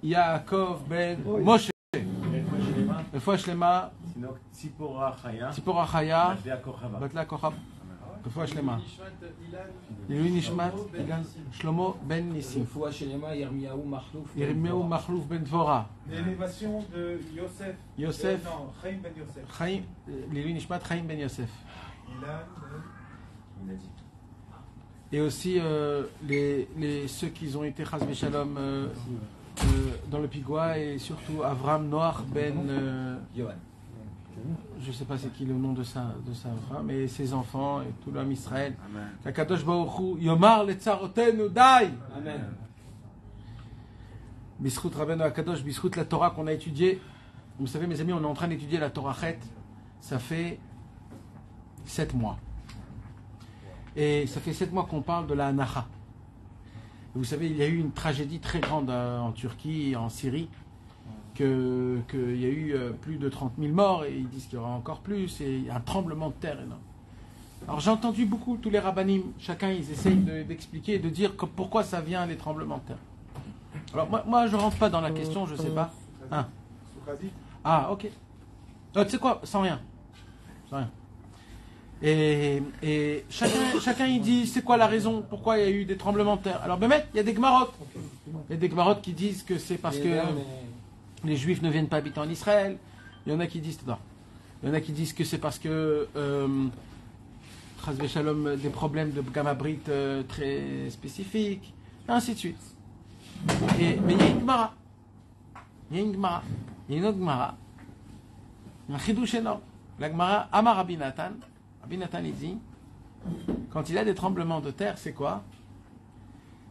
Yaakov ben Moshe. רפואה שלמה. ציפורה חיה. ציפורה חיה. בת לאה כוכב. רפואה שלמה. לעילוי נשמת אילן שלמה בן ניסים. רפואה שלמה ירמיהו מכלוף בן דבורה. L'élévation de Yosef. Yosef. Non, Chaim ben Yosef. חיים, לעילוי נשמת חיים בן יוסף. Et aussi ceux qui ont été chas v'shalom dans le Pigouа et surtout Avram Noach ben je ne sais pas c'est qui le nom de sa femme et ses enfants et tout l'homme Israël. Kadosh Baruch Hu Yomar letzarotenu dai. Amen. Bisrout Rabbeinu Akadosh, bisrout la Torah qu'on a étudiée. Vous savez mes amis, on est en train d'étudier la Torah Chet. Ça fait 7 mois. Et ça fait 7 mois qu'on parle de la Hanacha. Vous savez, il y a eu une tragédie très grande en Turquie, en Syrie, qu'il y a eu plus de 30 000 morts, et ils disent qu'il y aura encore plus, et il y a un tremblement de terre énorme. Alors j'ai entendu beaucoup, tous les rabbanim, chacun ils essayent d'expliquer et de dire pourquoi ça vient les tremblements de terre. Alors moi je ne rentre pas dans la question, je ne sais pas. Hein. Ah ok. Tu sais quoi, sans rien. Sans rien. Et chacun il dit c'est quoi la raison, pourquoi il y a eu des tremblements de terre. Alors Bémet, il y a des Gmarot. Il y a des Gmarot qui disent que c'est parce que les Juifs ne viennent pas habiter en Israël. Il y en a qui disent que c'est parce que Chas v'Shalom, des problèmes de Gamma-Brit très spécifiques, et ainsi de suite. Mais il y a une Gemara. Il y a une autre Gemara. Un chidouche énorme. La Gemara Amar Rabbi Nathan. Rabbi Nathan il dit, quand il y a des tremblements de terre, c'est quoi?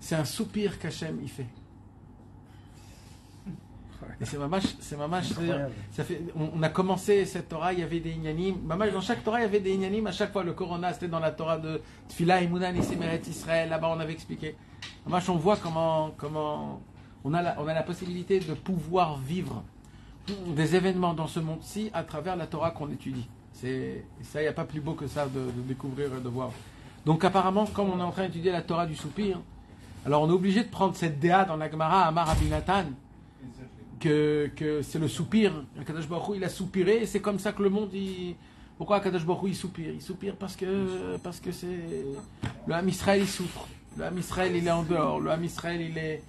C'est un soupir qu'Hachem il fait. Et c'est mamash, ça fait, on a commencé cette Torah, il y avait des inyanim. Mamash, dans chaque Torah, il y avait des inyanim. À chaque fois, le Corona, c'était dans la Torah de Tfila, Imounan, Isimeret, Israël. Là-bas, on avait expliqué. Mamash, on voit comment on a la possibilité de pouvoir vivre des événements dans ce monde-ci à travers la Torah qu'on étudie. Ça, il n'y a pas plus beau que ça de découvrir et de voir. Donc apparemment, comme on est en train d'étudier la Torah du soupir, alors on est obligé de prendre cette déa dans la Gemara Amar Rabbi Nathan, que c'est le soupir. Akadosh Baruch Hu, il a soupiré, et c'est comme ça que le monde, pourquoi Akadosh Baruch Hu, il soupire? Il soupire parce que c'est... Le Ham Israël, il souffre. Le Ham Israël, il est en dehors. Le Ham Israël, il est...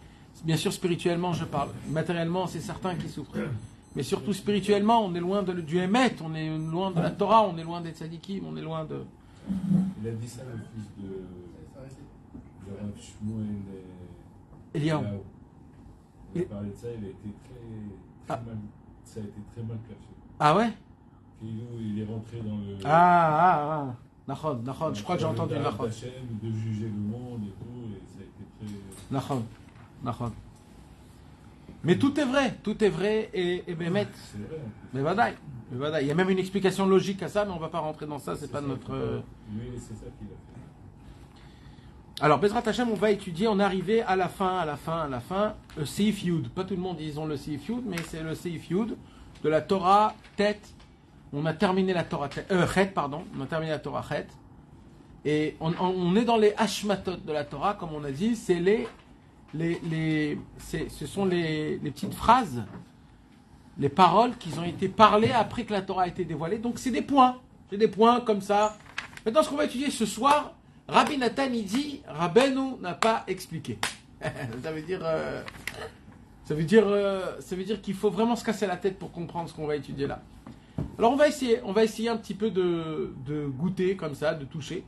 Bien sûr, spirituellement, je parle. Matériellement, c'est certain qu'il souffre. Mais surtout spirituellement, on est loin du Emet, on est loin de la Torah, on est loin des tzadikim, on est loin de... Il a dit ça le fils de Rav Shmuel Eliaou. Il a parlé de ça, il a été très mal, ça a été très mal perçu. Ah ouais? Il est rentré dans le... Nachon, je crois que j'ai entendu Nachon. De juger le monde et tout, et ça a été très... Nachon. Mais tout est vrai, et Bémet. Mais vadaï. Il y a même une explication logique à ça, mais on ne va pas rentrer dans ça, c'est pas notre... Lui, c'est ça qu'il a fait. Alors, Bezrat Hashem, on va étudier, on est arrivé à la fin, le Seif Yud. Pas tout le monde, ils ont le Seif Yud, mais c'est le Seif Yud de la Torah Tête. On a terminé la Torah Chet, on a terminé la Torah Chet. Et on est dans les Hashmatot de la Torah, comme on a dit, c'est ce sont les petites phrases, les paroles qui ont été parlées après que la Torah a été dévoilée. Donc c'est des points comme ça. Maintenant, ce qu'on va étudier ce soir, Rabbi Nathan il dit, Rabbeinu n'a pas expliqué. Ça veut dire qu'il faut vraiment se casser la tête pour comprendre ce qu'on va étudier là. Alors on va essayer un petit peu de goûter comme ça, de toucher.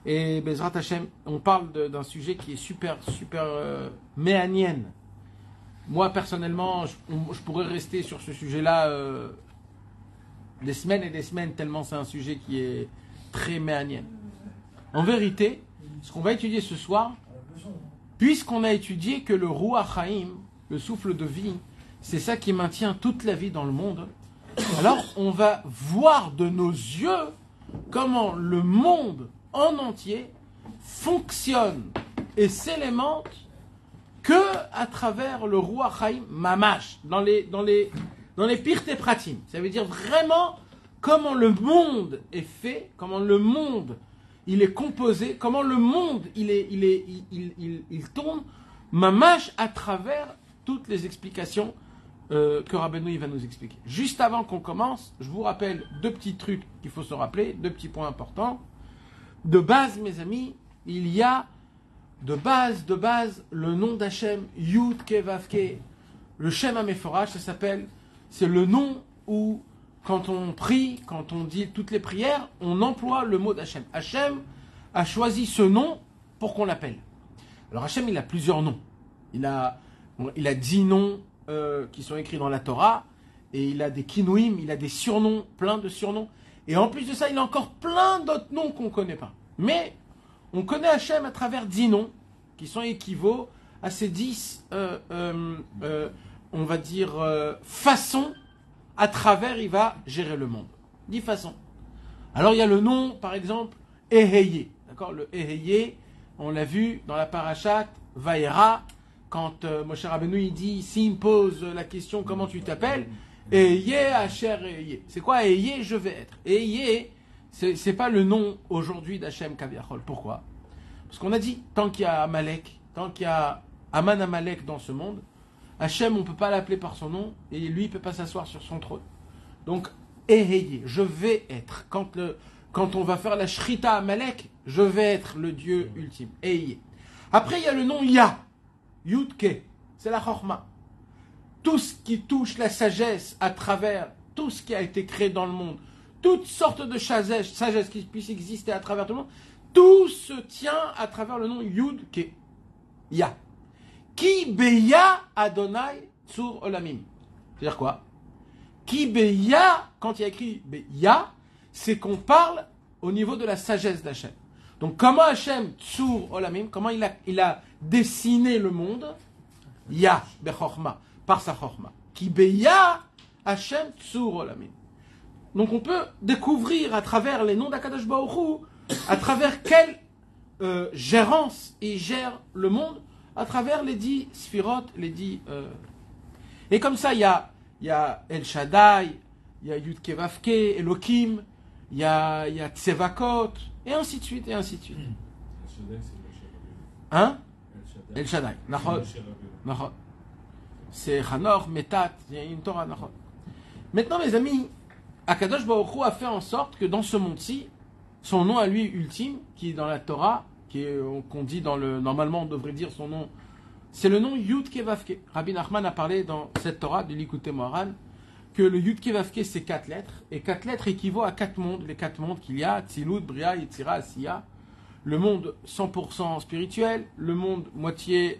Et Bezrat Hashem, on parle d'un sujet qui est super méanienne. Moi personnellement, je pourrais rester sur ce sujet-là des semaines et des semaines, tellement c'est un sujet qui est très méanienne. En vérité, ce qu'on va étudier ce soir, puisqu'on a étudié que le Ruach Chaim, le souffle de vie, c'est ça qui maintient toute la vie dans le monde, alors on va voir de nos yeux comment le monde en entier fonctionne et s'élémente que à travers le Ruach Chaim Mamash, dans les Pirtei Pratim. Ça veut dire vraiment comment le monde est fait, comment le monde il est composé, comment le monde il tourne Mamash à travers toutes les explications que Rabbeinu va nous expliquer. Juste avant qu'on commence, je vous rappelle 2 petits trucs qu'il faut se rappeler, 2 petits points importants. De base, mes amis, il y a de base, le nom d'Hachem, Yud Ke Vav Ke, le Shem HaMeforach, c'est le nom où, quand on prie, quand on dit toutes les prières, on emploie le mot d'Hachem. Hachem a choisi ce nom pour qu'on l'appelle. Alors Hachem, il a plusieurs noms. Il a 10 noms qui sont écrits dans la Torah, et il a des kinouim, il a des surnoms, plein de surnoms. Et en plus de ça, il a encore plein d'autres noms qu'on ne connaît pas. Mais on connaît Hachem à travers 10 noms qui sont équivalents à ces 10, on va dire, façons à travers il va gérer le monde. 10 façons. Alors il y a le nom, par exemple, Eheye. D'accord, le Eheye, on l'a vu dans la parashat Vaïra, quand Moshe Rabbeinu il dit, s'il me pose la question comment tu t'appelles, Eheye Asher Eheye. C'est quoi Eheye? Je vais être. Eheye, c'est pas le nom aujourd'hui d'Hachem Kaviachol. Pourquoi? Parce qu'on a dit, tant qu'il y a Amalek, tant qu'il y a Aman Amalek dans ce monde, Hachem, on ne peut pas l'appeler par son nom, et lui, il ne peut pas s'asseoir sur son trône. Donc, Eheye, je vais être. Quand on va faire la Shrita Amalek, je vais être le Dieu ultime. Eheye. Après, il y a le nom Ya, Yudke, c'est la Chorma. Tout ce qui touche la sagesse à travers tout ce qui a été créé dans le monde, toutes sortes de sagesse qui puisse exister à travers tout le monde, tout se tient à travers le nom Yudke, Ya. Ki beya Adonai tsur olamim. C'est-à-dire quoi? Ki beya, quand il y a écrit beya, c'est qu'on parle au niveau de la sagesse d'Hachem. Donc comment Hachem tsur olamim, comment il a dessiné le monde? Ya bechorma, par sa chorma. Ki beya Hachem tsur olamim. Donc on peut découvrir à travers les noms d'Akadosh Baruch Hu, à travers quelle gérance il gère le monde, à travers les 10 Sphirot, les 10... Et comme ça, il y a El Shaddai, il y a Yud Ke Vav Ke, Elohim, il y a Tsevakot, et ainsi de suite, et ainsi de suite. Hein? El Shaddai. Nachot. C'est Chanor, Metat, il y a une Torah, Nachot. Maintenant, mes amis, Akadosh Baruch Hu a fait en sorte que dans ce monde-ci, son nom à lui ultime, qui est dans la Torah, qu'on dit normalement on devrait dire son nom, c'est le nom Yud Ke Vav Ke. Rabbi Nachman a parlé dans cette Torah de Likutei Moharan que le Yud Ke Vav Ke c'est 4 lettres, et 4 lettres équivaut à 4 mondes, les 4 mondes qu'il y a, Tzilut, Bria, Yetzira, Asiya, le monde 100% spirituel, le monde moitié,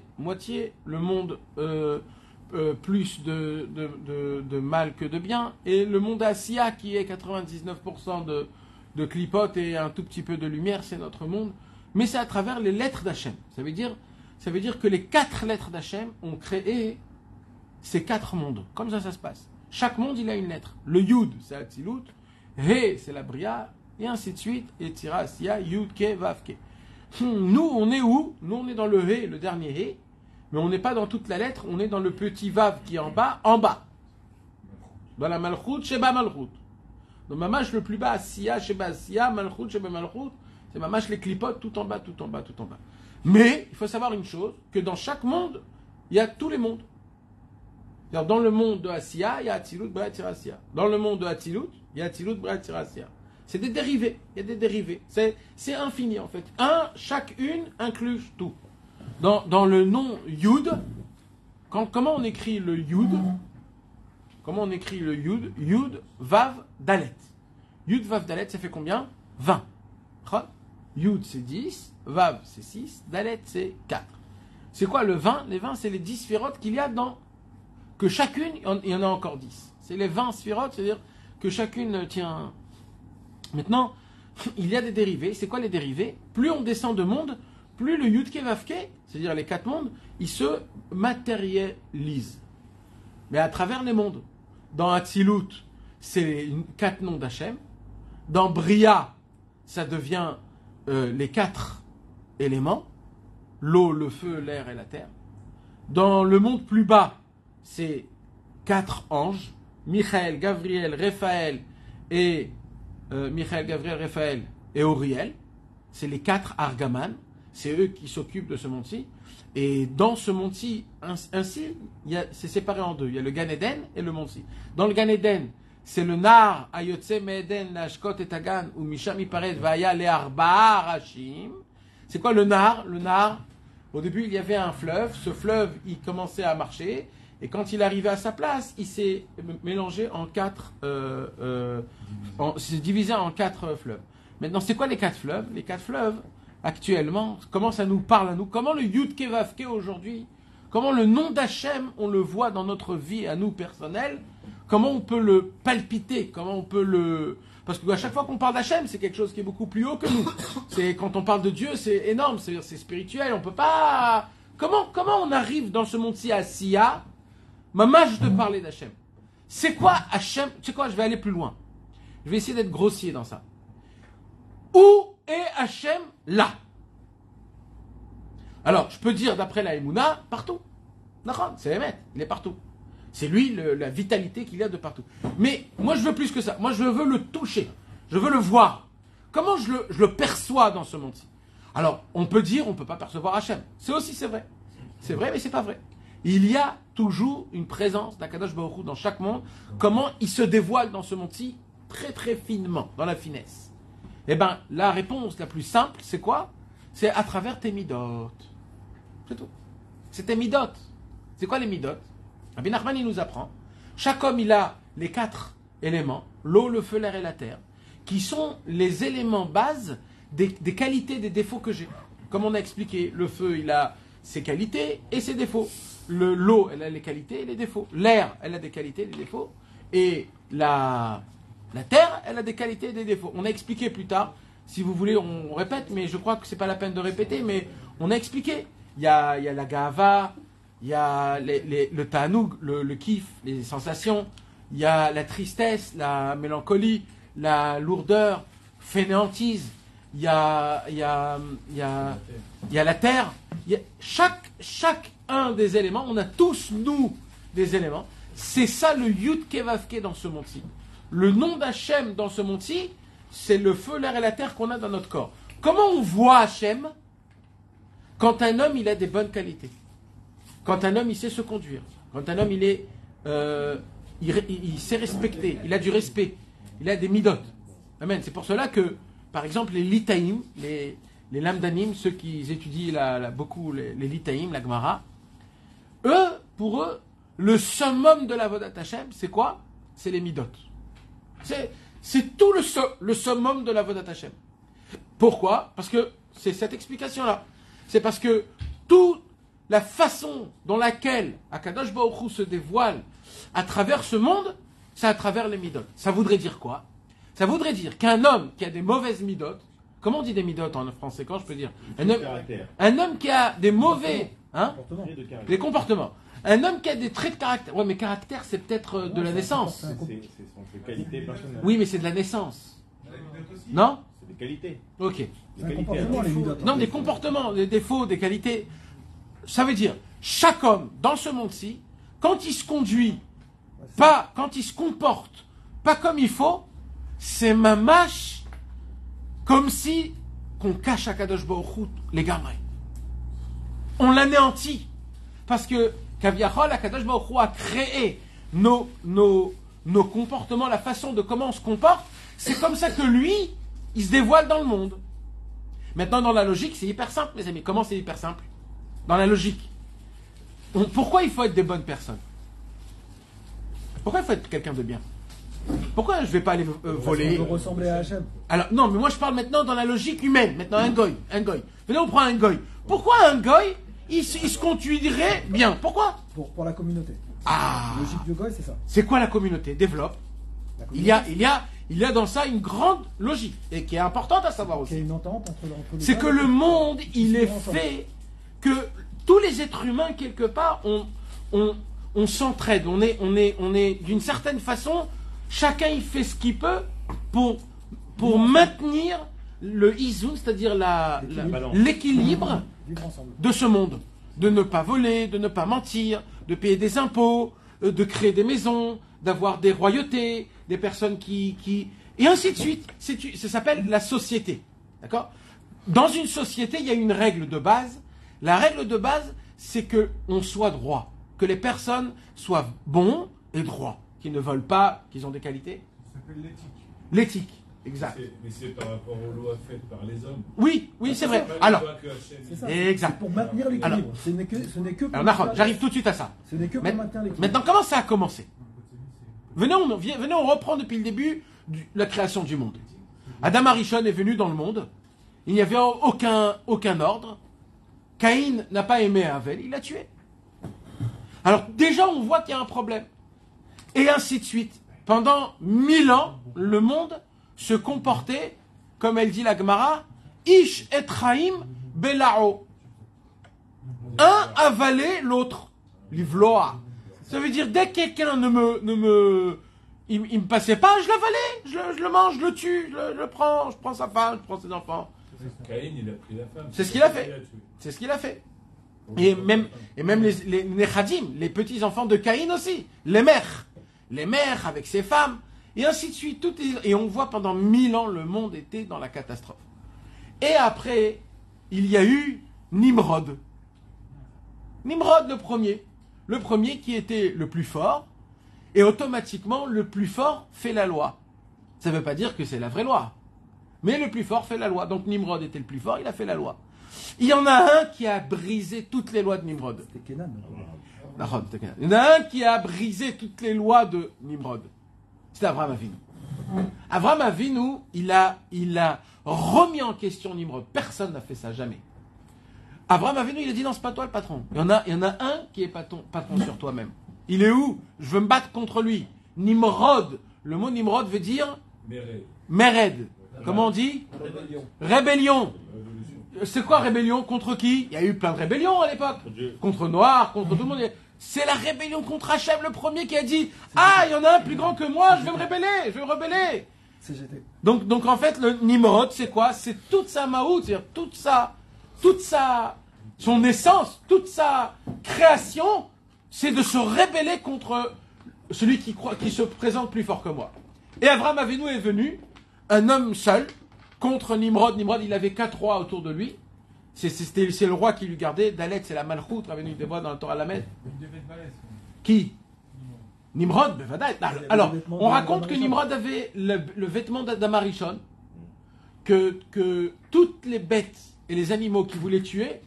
le monde plus de mal que de bien, et le monde Asiya qui est 99% de clipote et un tout petit peu de lumière, c'est notre monde. Mais c'est à travers les lettres d'Hachem. Ça veut dire que les 4 lettres d'Hachem ont créé ces 4 mondes. Comme ça se passe. Chaque monde, il a une lettre. Le Yud, c'est Atzilut. He, c'est la Bria. Et ainsi de suite. Et Tira, Asiya, Yud, Ke, Vav, Ke. Nous, on est où? Nous, on est dans le He, le dernier He. Mais on n'est pas dans toute la lettre. On est dans le petit Vav qui est en bas. Dans la Malchut, Sheba Malchut. Dans Mamash, le plus bas, Asiya, Sheba Asiya, Malchut, Sheba Malchut. C'est Mamash les clipotes tout en bas. Mais il faut savoir une chose, que dans chaque monde, il y a tous les mondes. C'est-à-dire, dans le monde de Asiya, il y a Atzilut, Bria, Tira, Asiya. Dans le monde de Atzilut, il y a Atzilut, Bria, Tira, Asiya. C'est des dérivés. Il y a des dérivés. C'est infini en fait. Chacune inclut tout. Dans le nom Yud, comment on écrit le Yud? Comment on écrit le Yud? Yud, Vav, Dalet. Yud, Vav, Dalet, ça fait combien? 20. Yud c'est 10, Vav c'est 6, Dalet c'est 4. C'est quoi le 20? Les 20 c'est les 10 sphirotes qu'il y a dans... Que chacune, il y en a encore 10. C'est les 20 sphirotes, c'est-à-dire que chacune tient... Maintenant, il y a des dérivés. C'est quoi les dérivés? Plus on descend de monde, plus le Yud Ke Vav Ke, c'est-à-dire les 4 mondes, ils se matérialisent. Mais à travers les mondes. Dans Atzilut, c'est les 4 noms d'Hachem. Dans Bria, ça devient les 4 éléments, l'eau, le feu, l'air et la terre. Dans le monde plus bas, c'est 4 anges, Michael, Gabriel, Raphaël et Uriel. C'est les 4 Argaman. c'est eux qui s'occupent de ce monde-ci. Et dans ce monde-ci, ainsi, c'est séparé en deux. Il y a le Gan Eden et le monde-ci. Dans le Gan Eden, c'est le Nar, Ayotse Me'eden, Lashkot et Tagan, ou Misham Iparet, Vaya le Arba Rashim. C'est quoi le Nar? Le Nar, au début, il y avait un fleuve. Ce fleuve, il commençait à marcher. Et quand il arrivait à sa place, il s'est mélangé en quatre, s'est divisé en 4 fleuves. Maintenant, c'est quoi les 4 fleuves? Les 4 fleuves, actuellement, comment ça nous parle à nous? Comment le Yud Kevavke aujourd'hui, comment le nom d'Hachem, on le voit dans notre vie à nous personnelle, comment on peut le palpiter, comment on peut le... Parce qu'à chaque fois qu'on parle d'Hachem, c'est quelque chose qui est beaucoup plus haut que nous. C'est, quand on parle de Dieu, c'est énorme, c'est spirituel, on peut pas... Comment on arrive dans ce monde-ci à Sia? Maman, je te parlais d'Hachem. C'est quoi Hachem? C'est quoi? Je vais aller plus loin. Je vais essayer d'être grossier dans ça. Où est Hachem là? Alors, je peux dire d'après la Emouna, partout. D'accord, c'est Emet, il est partout. C'est lui la vitalité qu'il y a de partout. Mais moi, je veux plus que ça. Moi, je veux le toucher. Je veux le voir. Comment je le perçois dans ce monde-ci? Alors, on peut dire, on ne peut pas percevoir Hachem. C'est vrai. C'est vrai, mais c'est pas vrai. Il y a toujours une présence d'Akadosh Baruch Hu dans chaque monde. Comment il se dévoile dans ce monde-ci? Très très finement, dans la finesse. Eh bien, la réponse la plus simple, c'est quoi? C'est à travers tes midot. C'est tout. C'est tes midot. C'est quoi les midot? Rabbi Nachman, il nous apprend. Chaque homme, il a les 4 éléments, l'eau, le feu, l'air et la terre, qui sont les éléments bases des qualités, des défauts que j'ai. Comme on a expliqué, le feu, il a ses qualités et ses défauts. L'eau, elle a les qualités et les défauts. L'air, elle a des qualités et des défauts. Et la terre, elle a des qualités et des défauts. On a expliqué plus tard, si vous voulez, on répète, mais je crois que c'est pas la peine de répéter, mais on a expliqué. Il y a la gava, il y a le ta'anoug, le kiff, les sensations, il y a la tristesse, la mélancolie, la lourdeur, fainéantise, il y a la terre. Il y a chaque un des éléments, on a tous, nous, des éléments. C'est ça le Yud Kevavke dans ce monde-ci. Le nom d'Hachem dans ce monde-ci, c'est le feu, l'air et la terre qu'on a dans notre corps. Comment on voit Hachem? Quand un homme, il a des bonnes qualités. Quand un homme, il sait se conduire. Quand un homme, il sait respecter. Il a du respect. Il a des midot. Amen. C'est pour cela que, par exemple, les litaïm, les lamdanim, ceux qui étudient beaucoup les litaïm, la Gemara, pour eux, le summum de la Vodat Hashem, c'est quoi? C'est les midot. C'est tout le summum de la Vodat Hashem. Pourquoi? Parce que c'est cette explication-là. C'est parce que toute la façon dans laquelle Akadosh Baruch Hu se dévoile à travers ce monde, c'est à travers les midot. Ça voudrait dire quoi? Ça voudrait dire qu'un homme qui a des mauvaises midot, comment on dit des midot en français? Quand je peux dire un homme qui a des mauvais des comportements. Un homme qui a des traits de caractère. Ouais, mais caractère, c'est peut-être de la naissance. C'est ses qualités personnelles. Oui, mais c'est de la naissance. Non? C'est des qualités. Ok. Non, des comportements, des défauts, des qualités. Ça veut dire, chaque homme dans ce monde-ci, quand il se conduit, quand il se comporte, pas comme il faut, c'est mamash comme si qu'on cache à Kadosh Baruch Hu les gamins. On l'anéantit. Parce que Kaviachol, Kadosh Baruch Hu a créé nos comportements, la façon de comment on se comporte. C'est comme ça que lui, il se dévoile dans le monde. Maintenant, dans la logique, c'est hyper simple, mes amis. Comment c'est hyper simple? Dans la logique. Pourquoi il faut être des bonnes personnes? Pourquoi il faut être quelqu'un de bien? Pourquoi je ne vais pas aller voler? On veut ressembler à Hachem. Alors, non, mais moi je parle maintenant dans la logique humaine. Maintenant, un goy. Venez, on prend un goy. Pourquoi un goy, il se conduirait bien? Pourquoi? Pour la communauté. Ah! La logique du goy, c'est ça. C'est quoi la communauté? Développe. Il y a dans ça une grande logique, et qui est importante à savoir aussi. Il y a une entente entre les C'est que le monde, il est fait que tous les êtres humains, quelque part, on s'entraide. On est d'une certaine façon, chacun il fait ce qu'il peut pour maintenir le izun, c'est-à-dire l'équilibre de ce monde. De ne pas voler, de ne pas mentir, de payer des impôts, de créer des maisons, d'avoir des royautés, des personnes qui... Et ainsi de suite. Ça s'appelle la société. D'accord? dans une société, il y a une règle de base. La règle de base, c'est que on soit droit, que les personnes soient bons et droits, qu'ils ne volent pas, qu'ils ont des qualités. Ça s'appelle l'éthique. L'éthique, exact. Mais c'est par rapport aux lois faites par les hommes. Oui, c'est vrai. Pas les Alors, lois que Hachem- C'est ça. Exact. C'est pour maintenir l'équilibre. Ce n'est que pour alors Nahon, j'arrive tout de suite à ça. Ce n'est que pour maintenir l'équilibre. Maintenant, comment ça a commencé? Venez, on reprend depuis le début la création du monde. Adam Arishon est venu dans le monde. Il n'y avait aucun ordre. Caïn n'a pas aimé Abel, il l'a tué. Alors déjà, on voit qu'il y a un problème. Et ainsi de suite. Pendant 1000 ans, le monde se comportait, comme elle dit la Gemara, Ish et Chaim Belao. Un avalait l'autre. Livloa. Ça veut dire, dès que quelqu'un il me passait pas, je l'avalais, je le mange, je le tue, je le prends, je prends sa femme, je prends ses enfants. Caïn, il a pris la femme. C'est ce qu'il a fait. Il tué. C'est ce qu'il a fait. Et même les Nechadim, les petits-enfants de Caïn aussi, les mères avec ses femmes, et ainsi de suite. Et on voit pendant 1000 ans, le monde était dans la catastrophe. Et après, il y a eu Nimrod. Nimrod le premier qui était le plus fort, et automatiquement, le plus fort fait la loi. Ça ne veut pas dire que c'est la vraie loi, mais le plus fort fait la loi. Donc Nimrod était le plus fort, il a fait la loi. Il y en a un qui a brisé toutes les lois de Nimrod. C'était Kenan. Il y en a un qui a brisé toutes les lois de Nimrod. C'est Abraham Avinu. Abraham Avinu, il a remis en question Nimrod. Personne n'a fait ça, jamais. Abraham Avinu, il a dit non, c'est pas toi le patron. Il y en a un qui est patron sur toi-même. Il est où? Je veux me battre contre lui. Nimrod. Le mot Nimrod veut dire Mered. Comment on dit? Rébellion. C'est quoi rébellion? Contre qui? Il y a eu plein de rébellions à l'époque. Contre Noir, contre tout le monde. C'est la rébellion contre Hachem, le premier qui a dit ah, il y en a un plus grand que moi, je vais me rebeller. CGT. Donc en fait, le Nimrod, c'est quoi? C'est toute sa maout, c'est-à-dire son essence, toute sa création, c'est de se rebeller contre celui qui se présente plus fort que moi. Et Abraham Avinu est venu, un homme seul, contre Nimrod. Nimrod, il avait 4 rois autour de lui. C'est le roi qui lui gardait. Dalet, c'est la Malchut, Ravenu des voix dans le Torah Lamed. Qui? Nimrod, Bevadaï. Alors, on raconte que Nimrod avait le vêtement d'Adam Arishon, que toutes les bêtes et les animaux qu'il voulait tuer,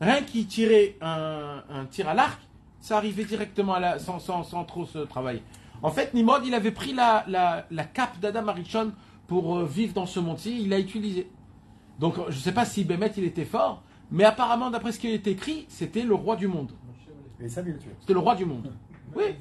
rien qui tirait un tir à l'arc, ça arrivait directement sans trop se travailler. En fait, Nimrod, il avait pris la cape d'Adam Arishon pour vivre dans ce monde-ci, il l'a utilisé. Donc, je ne sais pas si Bémet, il était fort, mais apparemment, d'après ce qui est écrit, c'était le roi du monde. Et ça, il le tuer. C'était le roi du monde. Oui.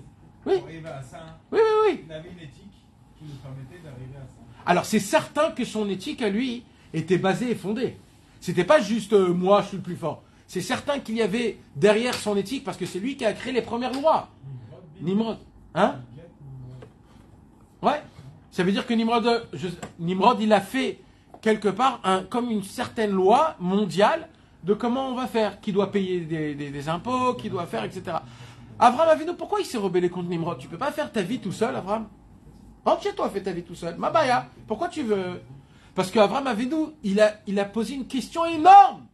Pour arriver à ça, Oui. il avait une éthique qui nous permettait d'arriver à ça. Alors, c'est certain que son éthique à lui était basée et fondée. C'était pas juste moi, je suis le plus fort. C'est certain qu'il y avait derrière son éthique, parce que c'est lui qui a créé les premières lois. Nimrod. Hein? Ouais. Ça veut dire que Nimrod, il a fait quelque part comme une certaine loi mondiale de comment on va faire, qui doit payer des impôts, qui doit faire, etc. Abraham Avinu, pourquoi il s'est rebellé contre Nimrod? Tu peux pas faire ta vie tout seul, Abraham? Rentre chez toi, fais ta vie tout seul. Mabaya, pourquoi tu veux? Parce qu'Abraham Avinu, il a posé une question énorme.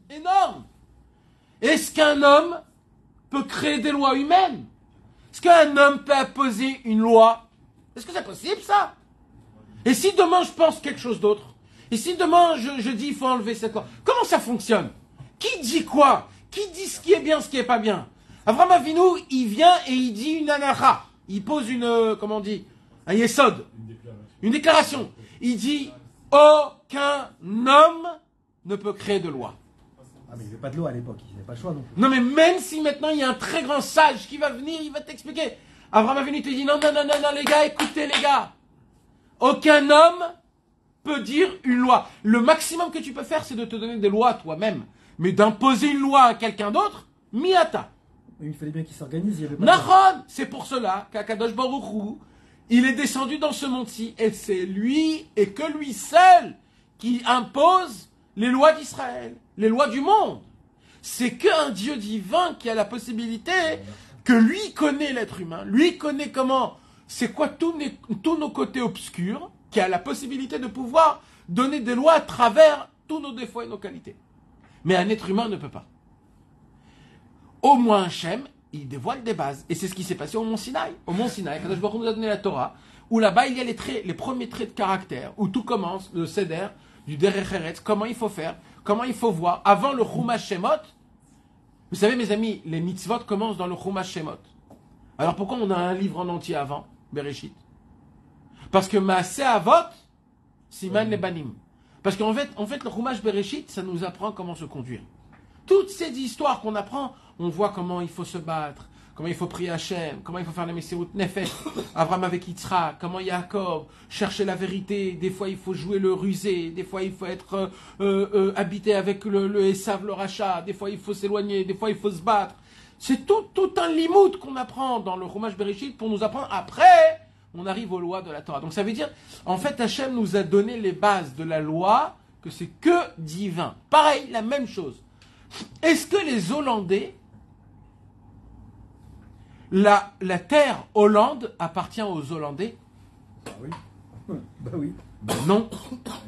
Énorme. Est-ce qu'un homme peut créer des lois humaines? Est-ce qu'un homme peut imposer une loi? Est-ce que c'est possible, ça? Et si demain je pense quelque chose d'autre? Et si demain je dis il faut enlever cette loi? Comment ça fonctionne? Qui dit quoi? Qui dit ce qui est bien, ce qui est pas bien? Abraham Avinu, il vient et il dit une anacha. Il pose comment on dit? Un yesod. Une déclaration. Il dit, aucun homme ne peut créer de loi. Ah, mais il n'y avait pas de loi à l'époque, il n'avait pas le choix non plus. Non, mais même si maintenant il y a un très grand sage qui va venir, il va t'expliquer. Abraham Avinu te dit, non, les gars, écoutez, les gars. Aucun homme peut dire une loi. Le maximum que tu peux faire, c'est de te donner des lois toi-même. Mais d'imposer une loi à quelqu'un d'autre, miata. Il fallait bien qu'il s'organise, il n'y avait pas de loi. Nahon, c'est pour cela qu'Akadosh Baruch Hu, il est descendu dans ce monde-ci, et c'est lui, et que lui seul, qui impose les lois d'Israël, les lois du monde. C'est qu'un Dieu divin qui a la possibilité, que lui connaît l'être humain, lui connaît comment, c'est quoi tous nos côtés obscurs, qui a la possibilité de pouvoir donner des lois à travers tous nos défauts et nos qualités. Mais un être humain ne peut pas. Au moins Hachem, il dévoile des bases. Et c'est ce qui s'est passé au Mont Sinaï. Au Mont Sinaï, Kadosh Baruch Hu nous a donné la Torah, où là-bas il y a les premiers traits de caractère, où tout commence, le Seder, du Derech Eretz, comment il faut faire, comment il faut voir. Avant le Chumash Shemot, vous savez mes amis, les mitzvot commencent dans le Chumash Shemot. Alors pourquoi on a un livre en entier avant, Bereshit? Parce que Maaseh Avot, Siman Lebanim. Parce qu'en fait, le Chumash Bereshit, ça nous apprend comment se conduire. Toutes ces histoires qu'on apprend, on voit comment il faut se battre, comment il faut prier Hachem, comment il faut faire la Messirut Nefesh, Abraham avec Yitzhak, comment Yaakov, chercher la vérité, des fois il faut jouer le rusé, des fois il faut être habité avec le Esav, le rachat, des fois il faut s'éloigner, des fois il faut se battre. C'est tout un limoud qu'on apprend dans le Chumash Bereshit pour nous apprendre. Après, on arrive aux lois de la Torah. Donc ça veut dire, en fait, Hachem nous a donné les bases de la loi, que c'est que divin. Pareil, la même chose. Est-ce que les Hollandais, la terre Hollande appartient aux Hollandais? Bah oui. Bah oui. Ben non.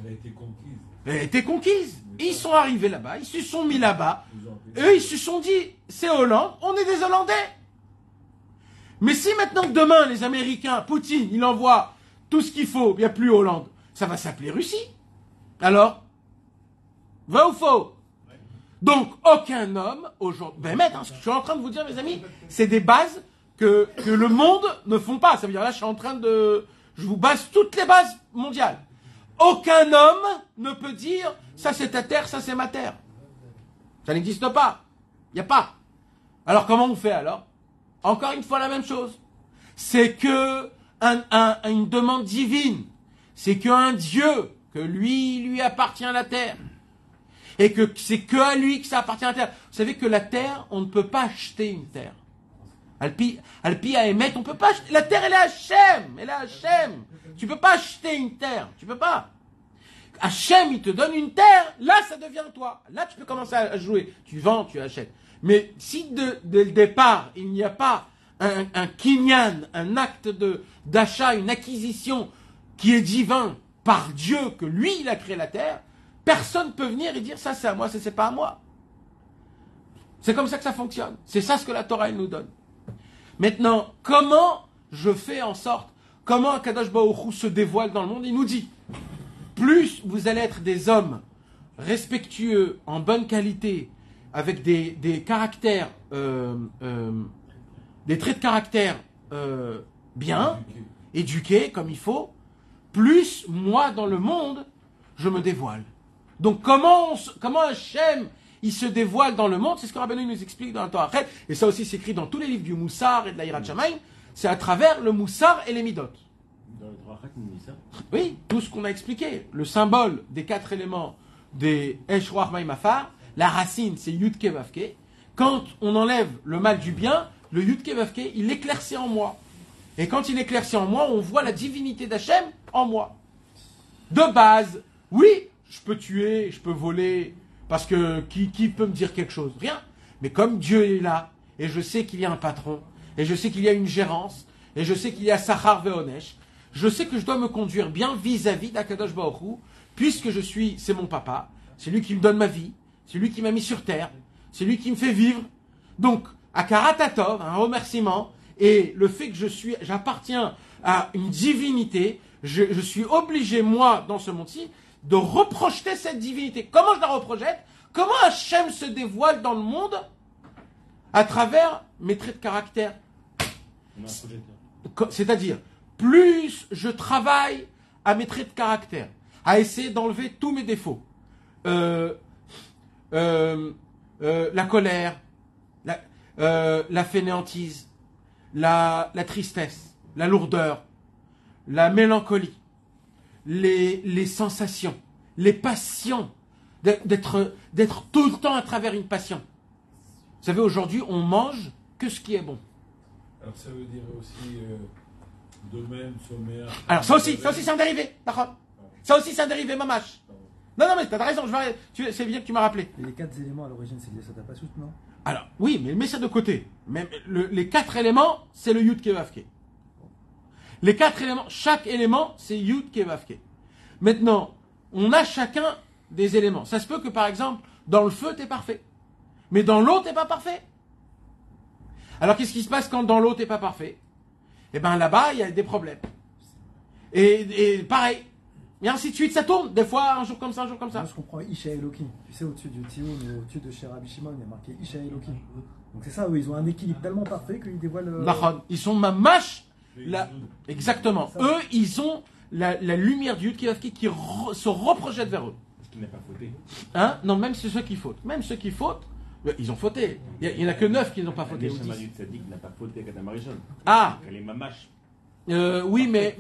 Elle a été conquise. Elle a été conquise. Ils sont arrivés là-bas, ils se sont mis là-bas. Ils ont appelé Eux, ils se sont dit, c'est Hollande, on est des Hollandais. Mais si maintenant que demain, les Américains, Poutine, il envoie tout ce qu'il faut, il n'y a plus Hollande, ça va s'appeler Russie. Alors, vrai ou faux? Donc, aucun homme, aujourd'hui... Ben, ce que je suis en train de vous dire, mes amis, c'est des bases que le monde ne font pas. Ça veut dire, là, je suis en train de... Je vous base toutes les bases mondiales. Aucun homme ne peut dire, ça c'est ta terre, ça c'est ma terre. Ça n'existe pas. Il n'y a pas. Alors, comment on fait alors? Encore une fois, la même chose. C'est que une demande divine. C'est qu'un Dieu, que lui appartient à la terre. Et que c'est que à lui que ça appartient à la terre. Vous savez que la terre, on ne peut pas acheter une terre. Alpi à émettre, on ne peut pas acheter. La terre, elle est Hachem. Elle est Hachem. Tu ne peux pas acheter une terre. Tu ne peux pas. Hachem, il te donne une terre. Là, ça devient toi. Là, tu peux commencer à jouer. Tu vends, tu achètes. Mais si dès le départ, il n'y a pas un kinyan, un acte d'achat, une acquisition qui est divin par Dieu, que lui, il a créé la terre, personne ne peut venir et dire ça c'est à moi, ça c'est pas à moi. C'est comme ça que ça fonctionne. C'est ça ce que la Torah elle nous donne. Maintenant, comment je fais en sorte, comment Akadosh Baruch Hu se dévoile dans le monde? Il nous dit, plus vous allez être des hommes respectueux, en bonne qualité, avec des caractères, des traits de caractère bien, éduqués comme il faut, plus moi dans le monde, je me dévoile. Donc comment Hachem il se dévoile dans le monde, c'est ce que Rabbeinu nous explique dans la Torah. Et ça aussi c'est écrit dans tous les livres du Moussar et de la Yirat Shamayim, c'est à travers le Moussar et les Midot. Dans le Torah, il nous dit ça. Oui, tout ce qu'on a expliqué. Le symbole des 4 éléments des Esh Roach Maim Afar, la racine c'est Yud Ke Vav Ke. Quand on enlève le mal du bien, le Yud Ke Vav Ke, il éclaircit en moi. Et quand il éclaircit en moi, on voit la divinité d'Hachem en moi. De base, oui, je peux tuer, je peux voler, parce que qui peut me dire quelque chose? Rien. Mais comme Dieu est là, et je sais qu'il y a un patron, et je sais qu'il y a une gérance, et je sais qu'il y a Sachar Veonesh, je sais que je dois me conduire bien vis-à-vis d'Akadosh Baruch Hu, puisque c'est mon papa, c'est lui qui me donne ma vie, c'est lui qui m'a mis sur terre, c'est lui qui me fait vivre. Donc, Akarat Hatov, un remerciement, et le fait que j'appartiens à une divinité, je suis obligé, moi, dans ce monde-ci, de reprojeter cette divinité. Comment je la reprojette? Comment Hachem se dévoile dans le monde? À travers mes traits de caractère. On a un projecteur. C'est-à-dire, plus je travaille à mes traits de caractère, à essayer d'enlever tous mes défauts, la colère, la fainéantise, la tristesse, la lourdeur, la mélancolie, les sensations, les passions, d'être tout le temps à travers une passion. Vous savez, aujourd'hui, on mange que ce qui est bon. Alors ça veut dire aussi domaine, sommaire... Alors ça aussi c'est un dérivé, d'accord. Ça aussi c'est un dérivé, mamache. Non, mais t'as raison, c'est bien que tu m'as rappelé. Et les 4 éléments à l'origine, c'est lié à ta passoute, non? Alors, oui, mais mets ça de côté. Même les 4 éléments, c'est le Yud Ke Vav Ke. Les 4 éléments, chaque élément, c'est Yud Ke Vav Ke. Maintenant, on a chacun des éléments. Ça se peut que, par exemple, dans le feu, tu es parfait. Mais dans l'eau, tu n'es pas parfait. Alors, qu'est-ce qui se passe quand dans l'eau, tu n'es pas parfait? Eh bien, là-bas, il y a des problèmes. Et pareil. Et ainsi de suite, ça tourne. Des fois, un jour comme ça, un jour comme ça. Moi, je comprends Isha Elohim. Tu sais, au-dessus du Tioun, au-dessus de chez Rabbi Shimon, il y a marqué Isha Elohim. Donc c'est ça, eux, ils ont un équilibre tellement parfait qu'ils dévoilent. Nahon. Ils sont mamash. Exactement. Eux, ils ont la lumière du Yud qui se reprojette vers eux. Parce qu'il n'a pas fauté. Hein? Non, même ceux qui fautent. Même ceux qui fautent, ils ont fauté. Il n'y en a que 9 qui n'ont pas fauté. Le Shama du Tzadik n'a pas fauté avec Adam Arishon. Ah! Elle est mamash. Oui, mais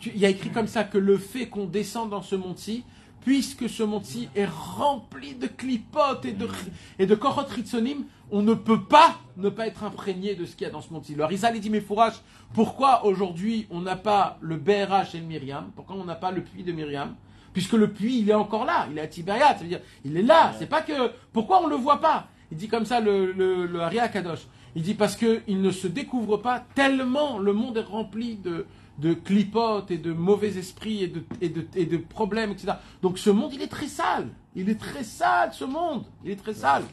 il y a écrit comme ça que le fait qu'on descende dans ce mont-ci, puisque ce mont-ci est rempli de clipotes et de korot ritzonim, on ne peut pas ne pas être imprégné de ce qu'il y a dans ce mont-ci. Le Harizal dit, mais Fourage, pourquoi aujourd'hui on n'a pas le BRH et le Myriam? Pourquoi on n'a pas le puits de Myriam? Puisque le puits, il est encore là, il est à Tibériade, ça veut dire, il est là, c'est pas que, pourquoi on ne le voit pas? Il dit comme ça le Ari Akadosh. Il dit parce qu'il ne se découvre pas tellement le monde est rempli de clipotes et de mauvais esprits et de problèmes, etc. Donc ce monde, il est très sale. Il est très sale, ce monde. Il est très sale.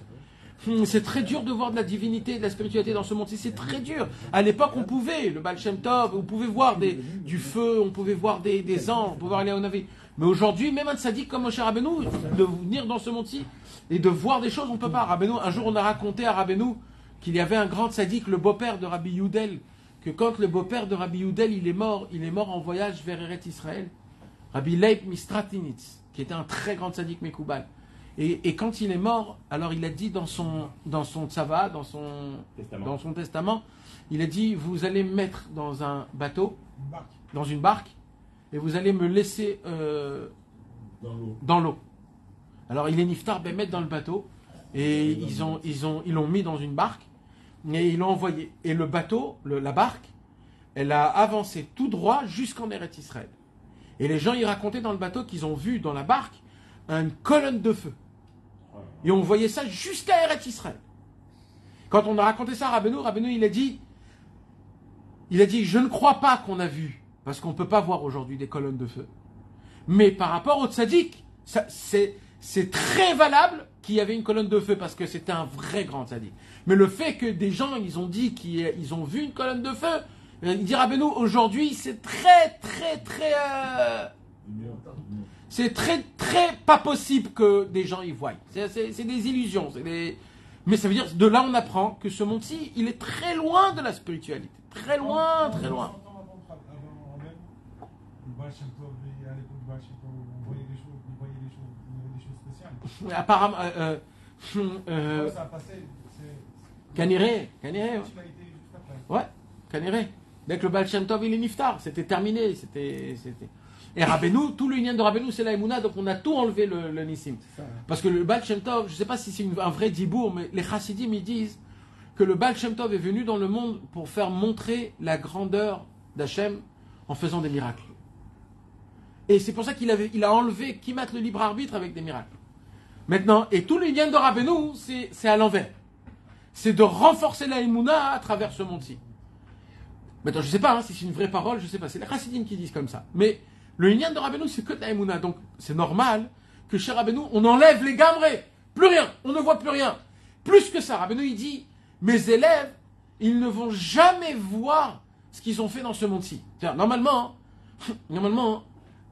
C'est très dur de voir de la divinité, de la spiritualité dans ce monde. C'est très dur. À l'époque, on pouvait, le Baal Shem Tov, on pouvait voir du feu, on pouvait voir des anges, on pouvait voir les Onavi. Mais aujourd'hui, même un tzaddik comme Moshe Rabbeinu, de venir dans ce monde-ci et de voir des choses, on ne peut pas. Rabbeinu, un jour, on a raconté à Rabbeinu qu'il y avait un grand tzaddik, le beau-père de Rabbi Youdel, que quand le beau-père de Rabbi Youdel, il est mort en voyage vers Eretz Israël, Rabbi Leib Mistratinitz, qui était un très grand tzaddik Mekoubal. Et quand il est mort, alors il a dit dans son tzava, dans son testament, il a dit, vous allez me mettre dans un bateau, dans une barque, et vous allez me laisser dans l'eau. Alors il est niftar, mettre dans le bateau, et ils l'ont mis dans une barque, et ils l'ont envoyé. Et le bateau, la barque, elle a avancé tout droit jusqu'en Eretz Israël. Et les gens y racontaient dans le bateau qu'ils ont vu dans la barque une colonne de feu. Et on voyait ça jusqu'à Eretz Israël. Quand on a raconté ça à Rabbeinu, il a dit, je ne crois pas qu'on a vu, parce qu'on ne peut pas voir aujourd'hui des colonnes de feu. Mais par rapport au tzaddik, c'est très valable qu'il y avait une colonne de feu, parce que c'était un vrai grand tzaddik. Mais le fait que des gens, ils ont dit qu'ils ont vu une colonne de feu, il dit Rabbeinu, aujourd'hui, c'est très, très, très... c'est très, très pas possible que des gens y voient. C'est des illusions. Mais ça veut dire, de là, on apprend que ce monde-ci, il est très loin de la spiritualité. Très loin, très loin. Apparemment, ça a passé. Caniré. Ouais, Caniré. Dès que le Baal Shem Tov, il est niftar, c'était terminé. Et Rabbeinu, tout le lien de Rabbeinu, c'est la Emouna, donc on a tout enlevé le Nissim. Parce que le Baal Shem Tov, je ne sais pas si c'est un vrai dibour, mais les Chassidim, ils disent que le Baal Shem Tov est venu dans le monde pour faire montrer la grandeur d'Hachem en faisant des miracles. Et c'est pour ça qu'il a enlevé Kimat le libre arbitre avec des miracles. Maintenant, et tout le lien de Rabbeinu, c'est à l'envers. C'est de renforcer la Emouna à travers ce monde-ci. Maintenant, je ne sais pas si c'est une vraie parole, je ne sais pas. C'est les Chassidim qui disent comme ça. Mais le lien de Rabbeinu, c'est que de la Emouna. Donc, c'est normal que chez Rabbeinu, on enlève les gamrés. Plus rien. On ne voit plus rien. Plus que ça, Rabbeinu, il dit, mes élèves, ils ne vont jamais voir ce qu'ils ont fait dans ce monde-ci. C'est-à-dire, normalement,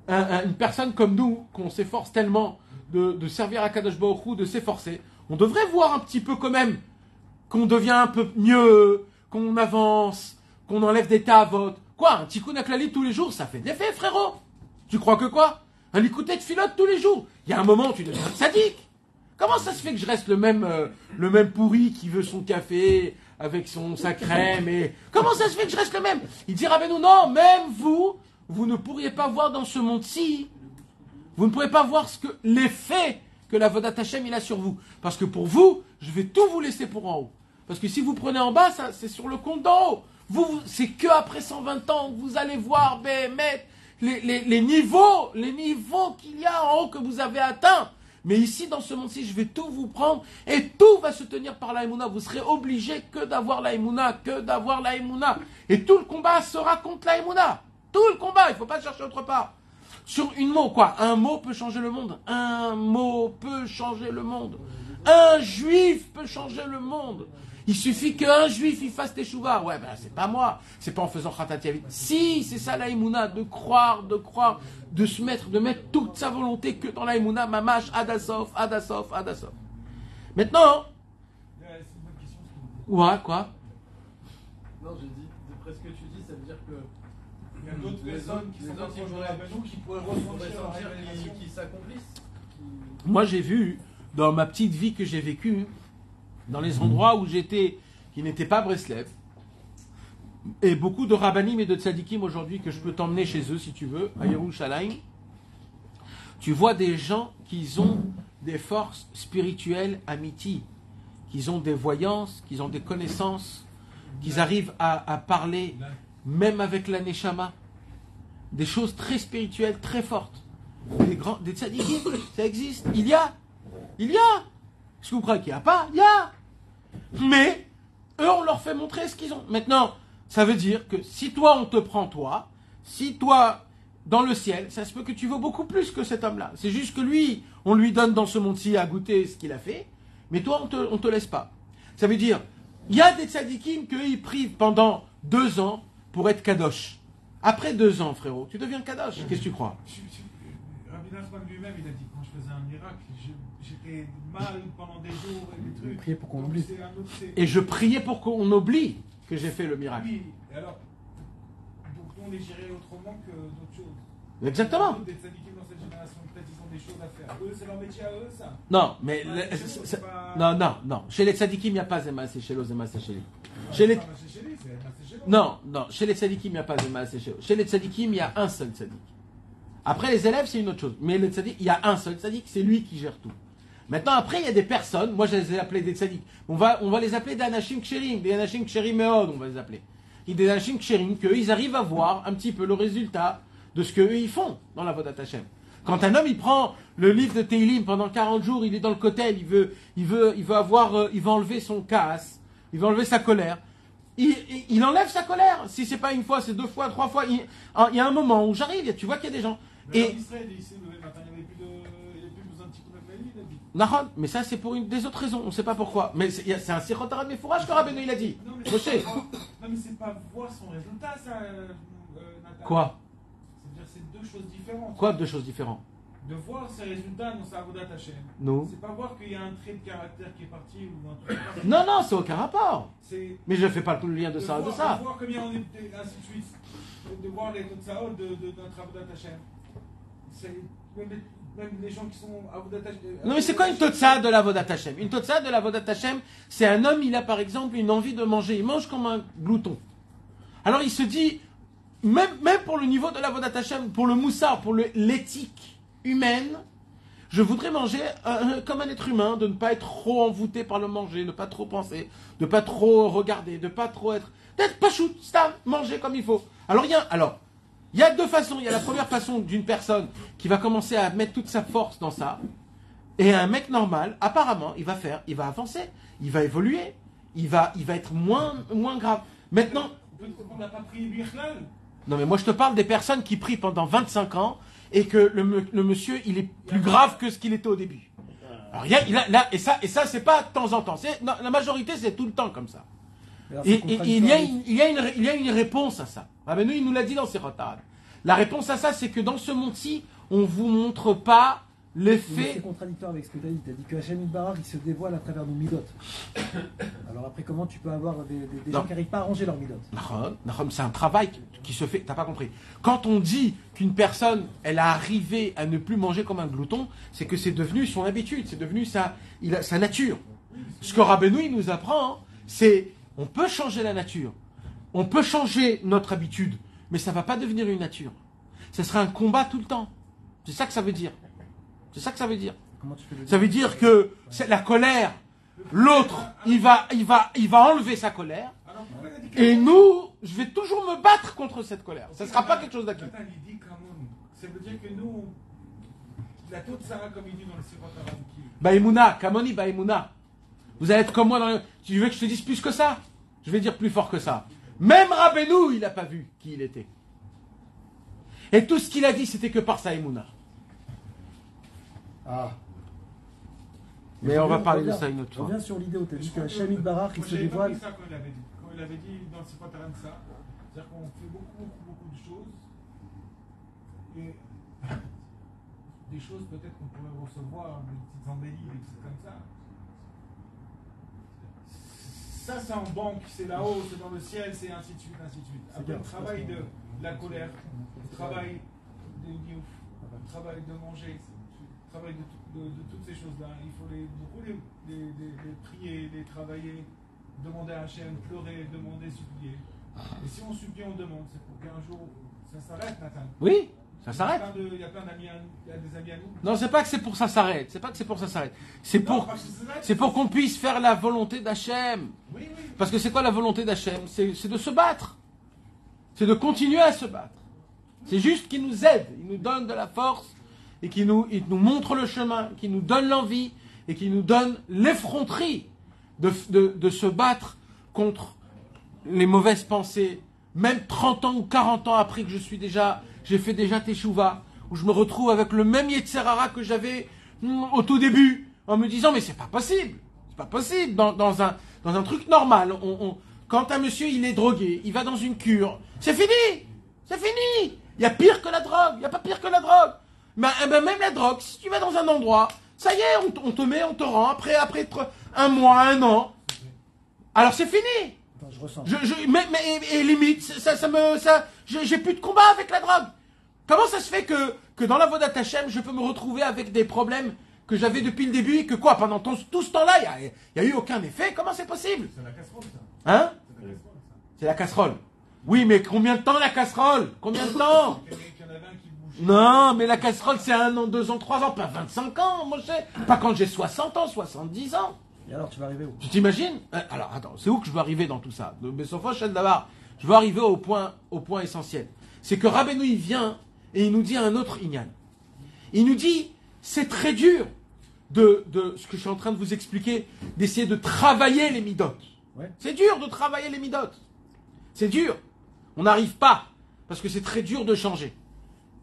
une personne comme nous, qu'on s'efforce tellement de servir à Kadosh Baruch Hu, de s'efforcer, on devrait voir un petit peu quand même qu'on devient un peu mieux, qu'on avance, qu'on enlève des tavotes. Quoi, un tikkun aklali tous les jours, ça fait de l'effet, frérot. Tu crois que quoi? Un écouté de filote tous les jours. Il y a un moment où tu deviens sadique. Comment ça se fait que je reste le même pourri qui veut son café avec sa crème et... Comment ça se fait que je reste le même? Il dit Rabbeinu, non, même vous ne pourriez pas voir dans ce monde-ci, vous ne pourrez pas voir l'effet que la Vodat Hashem il a sur vous. Parce que pour vous, je vais tout vous laisser pour en haut. Parce que si vous prenez en bas, ça, c'est sur le compte d'en haut. C'est que après 120 ans que vous allez voir les niveaux qu'il y a en haut que vous avez atteints. Mais ici, dans ce monde-ci, je vais tout vous prendre et tout va se tenir par la Emouna. Vous serez obligé que d'avoir la Emouna, Et tout le combat sera contre la Emouna. Tout le combat, il ne faut pas chercher autre part. sur une mot, quoi. Un mot peut changer le monde. Un mot peut changer le monde. Un juif peut changer le monde. Il suffit qu'un juif il fasse teshuva. Ouais, ben c'est pas moi. C'est pas en faisant khatat yavit. Si, c'est ça la émouna, de croire, de se mettre, de mettre toute sa volonté que dans la émouna, mamash, adasof. Maintenant, C'est une bonne question. ouais, quoi? Non, j'ai dit, d'après ce que tu dis, ça veut dire que Il y a d'autres personnes qui sont pas proches de la Rabbanou qui pourraient ressentir ressentir la révélation. qui s'accomplissent. Moi, j'ai vu, dans ma petite vie que j'ai vécue, dans les endroits où j'étais, qui n'étaient pas Breslev, et beaucoup de rabbanim et de tzadikim aujourd'hui que je peux t'emmener chez eux si tu veux, à Yerushalayim, tu vois des gens qui ont des forces spirituelles amitiés, qui ont des voyances, qui ont des connaissances, qui arrivent à parler, même avec la neshama, des choses très spirituelles, très fortes. Des tzadikim, ça existe, il y a. Est-ce que vous croyez qu'il n'y a pas? Il y a. Mais, eux, on leur fait montrer ce qu'ils ont. Maintenant, ça veut dire que si toi, on te prend toi, si toi, dans le ciel, ça se peut que tu vaux beaucoup plus que cet homme-là. C'est juste que lui, on lui donne dans ce monde-ci à goûter ce qu'il a fait, mais toi, on te laisse pas. Ça veut dire, il y a des tzadikim qu'ils prient pendant 2 ans pour être kadosh. Après 2 ans, frérot, tu deviens kadosh. Qu'est-ce que tu crois? Rabbi Nachman lui-même, il a dit, quand je faisais un miracle, j'étais mal pendant des jours et des trucs. Prier pour qu'on Donc, oublie. c'est un autre- c'est- Et je priais pour qu'on oublie que j'ai fait le miracle. Oui, et alors, donc nous, on est géré autrement que d'autres choses. Exactement. D'autres, des tzadikim dans cette génération, peut-être ils ont des choses à faire. Eux, c'est leur métier à eux, ça. Non, mais... Ouais, c'est pas- Non. Chez les tzadikim, il n'y a pas Zema, c'est chez Zema, c'est chez lui. Chez les... C'est pas chez lui, c'est chez nous. Non, chez les tzadikim, il n'y a pas Zema, c'est chez eux. Chez les tzadikim, il y a un seul tzadik. Après, les élèves, c'est une autre chose. Mais le tzadik, il y a un seul tzadik, c'est lui qui gère tout. Maintenant, après, il y a des personnes, moi je les ai appelés des tzadiks. On va les appeler des anashim ksherim, des anashim ksherim meod, on va les appeler. Et des anashim ksherim, qu'eux, ils arrivent à voir un petit peu le résultat de ce qu'eux, ils font dans la Vodat Hashem. Quand un homme, il prend le livre de Teilim pendant 40 jours, il est dans le kotel, il veut enlever son casse, il veut enlever sa colère. Il enlève sa colère. Si c'est pas une fois, c'est 2 fois, 3 fois. Il y a un moment où j'arrive, tu vois qu'il y a des gens. Mais Et en Israël, ici, le matin, il n'y avait plus besoin de Tikkun HaKlali, il a dit. Nahon, mais ça c'est pour des autres raisons, on ne sait pas pourquoi. Mais c'est un Sichot Arad Mefourash que Rabbeinu il a dit. Non, mais Moshe. c'est pas voir son résultat, ça, Nathan. Quoi? C'est-à-dire, c'est 2 choses différentes. Quoi 2 choses différentes? De voir ses résultats dans sa Avodat Hashem. Non. C'est pas voir qu'il y a un trait de caractère qui est parti ou un truc comme ça. Non, c'est aucun rapport. C'est Mais je ne fais pas tout le lien de ça. De voir combien on est, ainsi de suite. De voir les Totsaot de notre Avodat Hashem. C'est même les gens qui sont Avodat Hashem. Non, mais c'est quoi une totsa de la Vodat Hashem? Une totsa de la Vodat Hashem, c'est un homme, il a par exemple une envie de manger. Il mange comme un glouton. Alors il se dit, même pour le niveau de la Vodat Hashem, pour le moussard, pour l'éthique humaine, je voudrais manger comme un être humain, de ne pas être trop envoûté par le manger, de ne pas trop penser, de ne pas trop regarder, de ne pas trop être... D'être pas shoot, stam, manger comme il faut. Alors, il y a 2 façons. Il y a la première façon d'une personne qui va commencer à mettre toute sa force dans ça. Et un mec normal, apparemment, il va avancer, il va évoluer, il va être moins grave. Maintenant... Peut-être qu'on n'a pas pris Birlal. Non mais moi je te parle des personnes qui prient pendant 25 ans et que le monsieur il est plus grave que ce qu'il était au début. Alors et ça c'est pas de temps en temps. La majorité c'est tout le temps comme ça. Et il y a une réponse à ça. Rabbeinu il nous l'a dit dans ses retards. La réponse à ça c'est que dans ce monde-ci on vous montre pas l'effet. C'est contradictoire avec ce que tu as dit. Tu as dit que Hachem Barak il se dévoile à travers nos midot. Alors après, comment tu peux avoir des gens qui n'arrivent pas à ranger leurs midot? Nahom, c'est un travail qui se fait. T'as pas compris. Quand on dit qu'une personne, elle a arrivé à ne plus manger comme un glouton, c'est que c'est devenu son habitude, c'est devenu sa nature. Ce que Rabbeinu il nous apprend, c'est on peut changer la nature, on peut changer notre habitude, mais ça va pas devenir une nature. Ce sera un combat tout le temps. C'est ça que ça veut dire. C'est ça que ça veut dire. Comment tu fais le Ça veut dire que c'est la colère. L'autre, il va enlever sa colère. Alors pourquoi il a dit Et nous, je vais toujours me battre contre cette colère. Ça ne sera pas quelque chose d'acquis. Nathan, il dit Kamon. Ça veut dire que nous, la Totsara, comme il dit dans le Sirot Arabe, qui. Baïmouna, Kamoni Baïmouna. Vous allez être comme moi dans le... Tu veux que je te dise plus que ça? Je vais dire plus fort que ça. Même Rabbeinu, il n'a pas vu qui il était. Et tout ce qu'il a dit, c'était que par sa émouna. Ah. Mais on va parler de ça une autre Je fois. reviens sur l'idée où tu as dit Je que crois Hachem Barach, il moi, se j'avais pas dévoile. pris ça quand il avait dit. Quand il avait dit dans Sifat ça, c'est-à-dire qu'on fait beaucoup de choses. Et des choses peut-être qu'on pourrait recevoir, des petites embellies, des trucs comme ça. Ça, c'est en banque, c'est là-haut, c'est dans le ciel, c'est ainsi de suite, ainsi de suite. Après, le travail de la colère, le travail des niouf, le travail de manger, le travail de toutes ces choses-là. Il faut beaucoup les prier, les travailler, demander à Hachem, pleurer, demander, supplier. Et si on supplie, on demande, c'est pour qu'un jour, ça s'arrête, Nathan. Oui, ça s'arrête. Il y a plein d'amis, il y a des amis à nous. Non, c'est pas que c'est pour ça s'arrête. C'est pas que c'est pour ça s'arrête. C'est pour qu'on puisse faire la volonté d'Hachem. Oui, oui. Parce que c'est quoi la volonté d'Hachem? C'est de se battre. C'est de continuer à se battre. C'est juste qu'il nous aide. Il nous donne de la force et il nous montre le chemin, qu'il nous donne l'envie et qu'il nous donne l'effronterie de se battre contre les mauvaises pensées. Même 30 ans ou 40 ans après que j'ai fait déjà Teshuvah, où je me retrouve avec le même Yetzer Hara que j'avais au tout début, en me disant mais c'est pas possible. C'est pas possible dans un truc normal. Quand un monsieur il est drogué, il va dans une cure, c'est fini. C'est fini. Il y a pire que la drogue. Il y a pas pire que la drogue. Mais même la drogue, si tu vas dans un endroit, ça y est, on te rend après un mois, un an. Alors c'est fini. Attends, je ressens. Et limite, j'ai plus de combat avec la drogue. Comment ça se fait que dans la Vodat Hashem, je peux me retrouver avec des problèmes que j'avais depuis le début et que quoi, pendant tout ce temps-là, il n'y a eu aucun effet? Comment c'est possible? C'est la casserole, ça. Hein? C'est la casserole, ça. C'est la casserole. Oui, mais combien de temps la casserole? Combien de temps? Il y en avait un qui bouge. Non, mais la casserole, c'est 1 an, 2 ans, 3 ans, pas 25 ans, moi je sais. Pas quand j'ai 60 ans, 70 ans. Et alors, tu vas arriver où? Tu t'imagines? Alors, attends, c'est où que je veux arriver dans tout ça? Mais sauf d'abord, je veux arriver au point essentiel. C'est que Rabbeinu, il vient et il nous dit un autre inyan. Il nous dit, c'est très dur de ce que je suis en train de vous expliquer, d'essayer de travailler les midotes. Ouais. C'est dur de travailler les midotes. C'est dur. On n'arrive pas, parce que c'est très dur de changer.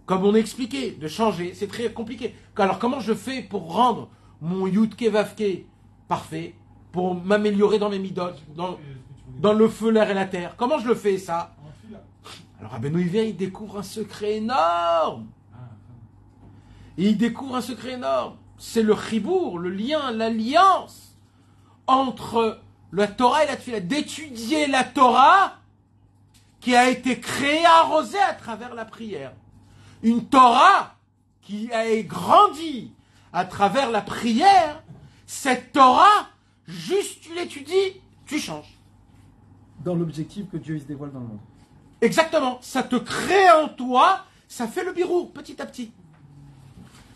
Comme on a expliqué, de changer, c'est très compliqué. Alors comment je fais pour rendre mon Yudke Vavke parfait, pour m'améliorer dans mes midotes, dans le feu, l'air et la terre? Comment je le fais ça? Alors Rabbeinu il vient, il découvre un secret énorme. Et il découvre un secret énorme. C'est le chibour, le lien, l'alliance entre la Torah et la Tefila. D'étudier la Torah qui a été créée, arrosée à travers la prière. Une Torah qui a grandi à travers la prière. Cette Torah, juste tu l'étudies, tu changes. Dans l'objectif que Dieu il se dévoile dans le monde. Exactement. Ça te crée en toi, ça fait le birou, petit à petit.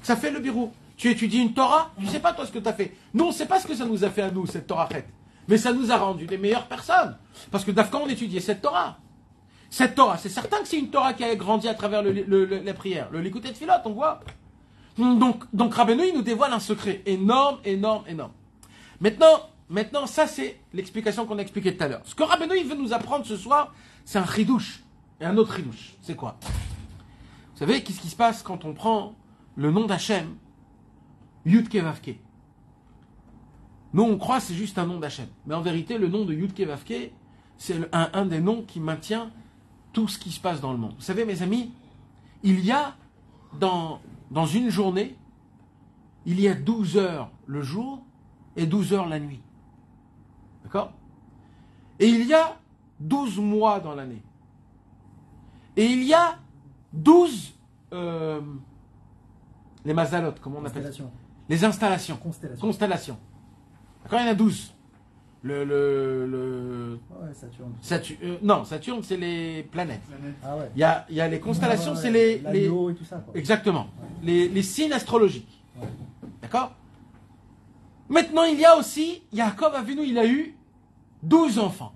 Ça fait le birou. Tu étudies une Torah, tu sais pas toi ce que tu as fait. Nous, on ne sait pas ce que ça nous a fait à nous, cette Torah faite. Mais ça nous a rendu des meilleures personnes. Parce que d'Afghan, on étudiait cette Torah. Cette Torah, c'est certain que c'est une Torah qui a grandi à travers la prière. Le Likuté de Philot, on voit. Donc Rabbeinu, il nous dévoile un secret énorme, énorme, énorme. Maintenant, ça c'est l'explication qu'on a expliquée tout à l'heure. Ce que Rabbeinu, il veut nous apprendre ce soir, c'est un chidouche. Et un autre chidouche. C'est quoi? Vous savez, qu'est-ce qui se passe quand on prend le nom d'Hachem, Yudke Vavke? Nous, on croit que c'est juste un nom d'Hachem. Mais en vérité, le nom de Yudke Vavke, c'est un des noms qui maintient tout ce qui se passe dans le monde. Vous savez, mes amis, il y a dans une journée, il y a 12 heures le jour et 12 heures la nuit. D'accord? Et il y a 12 mois dans l'année. Et il y a 12 les mazalot, comment on appelle ça? Les installations. Constellations. D'accord, il y en a 12. Ouais, Saturne. Non, Saturne, c'est les planètes. Ah ouais. Il y a les constellations, c'est les l'anneau et tout ça, quoi. exactement. Ouais. Les signes astrologiques. Ouais. D'accord? Maintenant, il y a aussi, Yaakov Avinu, il a eu 12 enfants.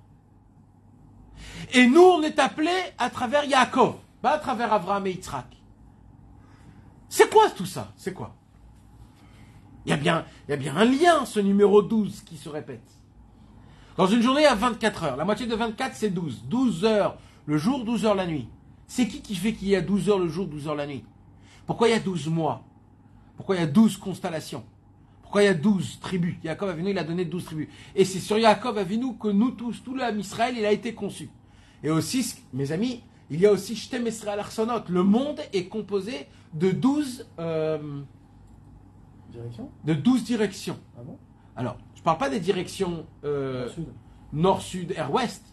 Et nous, on est appelés à travers Yaakov, pas à travers Avraham et Yitzhak. C'est quoi tout ça? C'est quoi? Il y a bien un lien, ce numéro 12 qui se répète. Dans une journée, il y a 24 heures. La moitié de 24, c'est 12. 12 heures le jour, 12 heures la nuit. C'est qui fait qu'il y a 12 heures le jour, 12 heures la nuit? Pourquoi il y a 12 mois? Pourquoi il y a 12 constellations? Pourquoi il y a 12 tribus? Yaakov Avinu, il a donné 12 tribus. Et c'est sur Yaakov Avinu que nous tous, tout l'âme Israël, il a été conçu. Et aussi, mes amis, il y a aussi Shtem Esra Arsonot. Le monde est composé de 12 directions. Ah bon? Alors, je ne parle pas des directions Nord-Sud. nord, sud, est, ouest.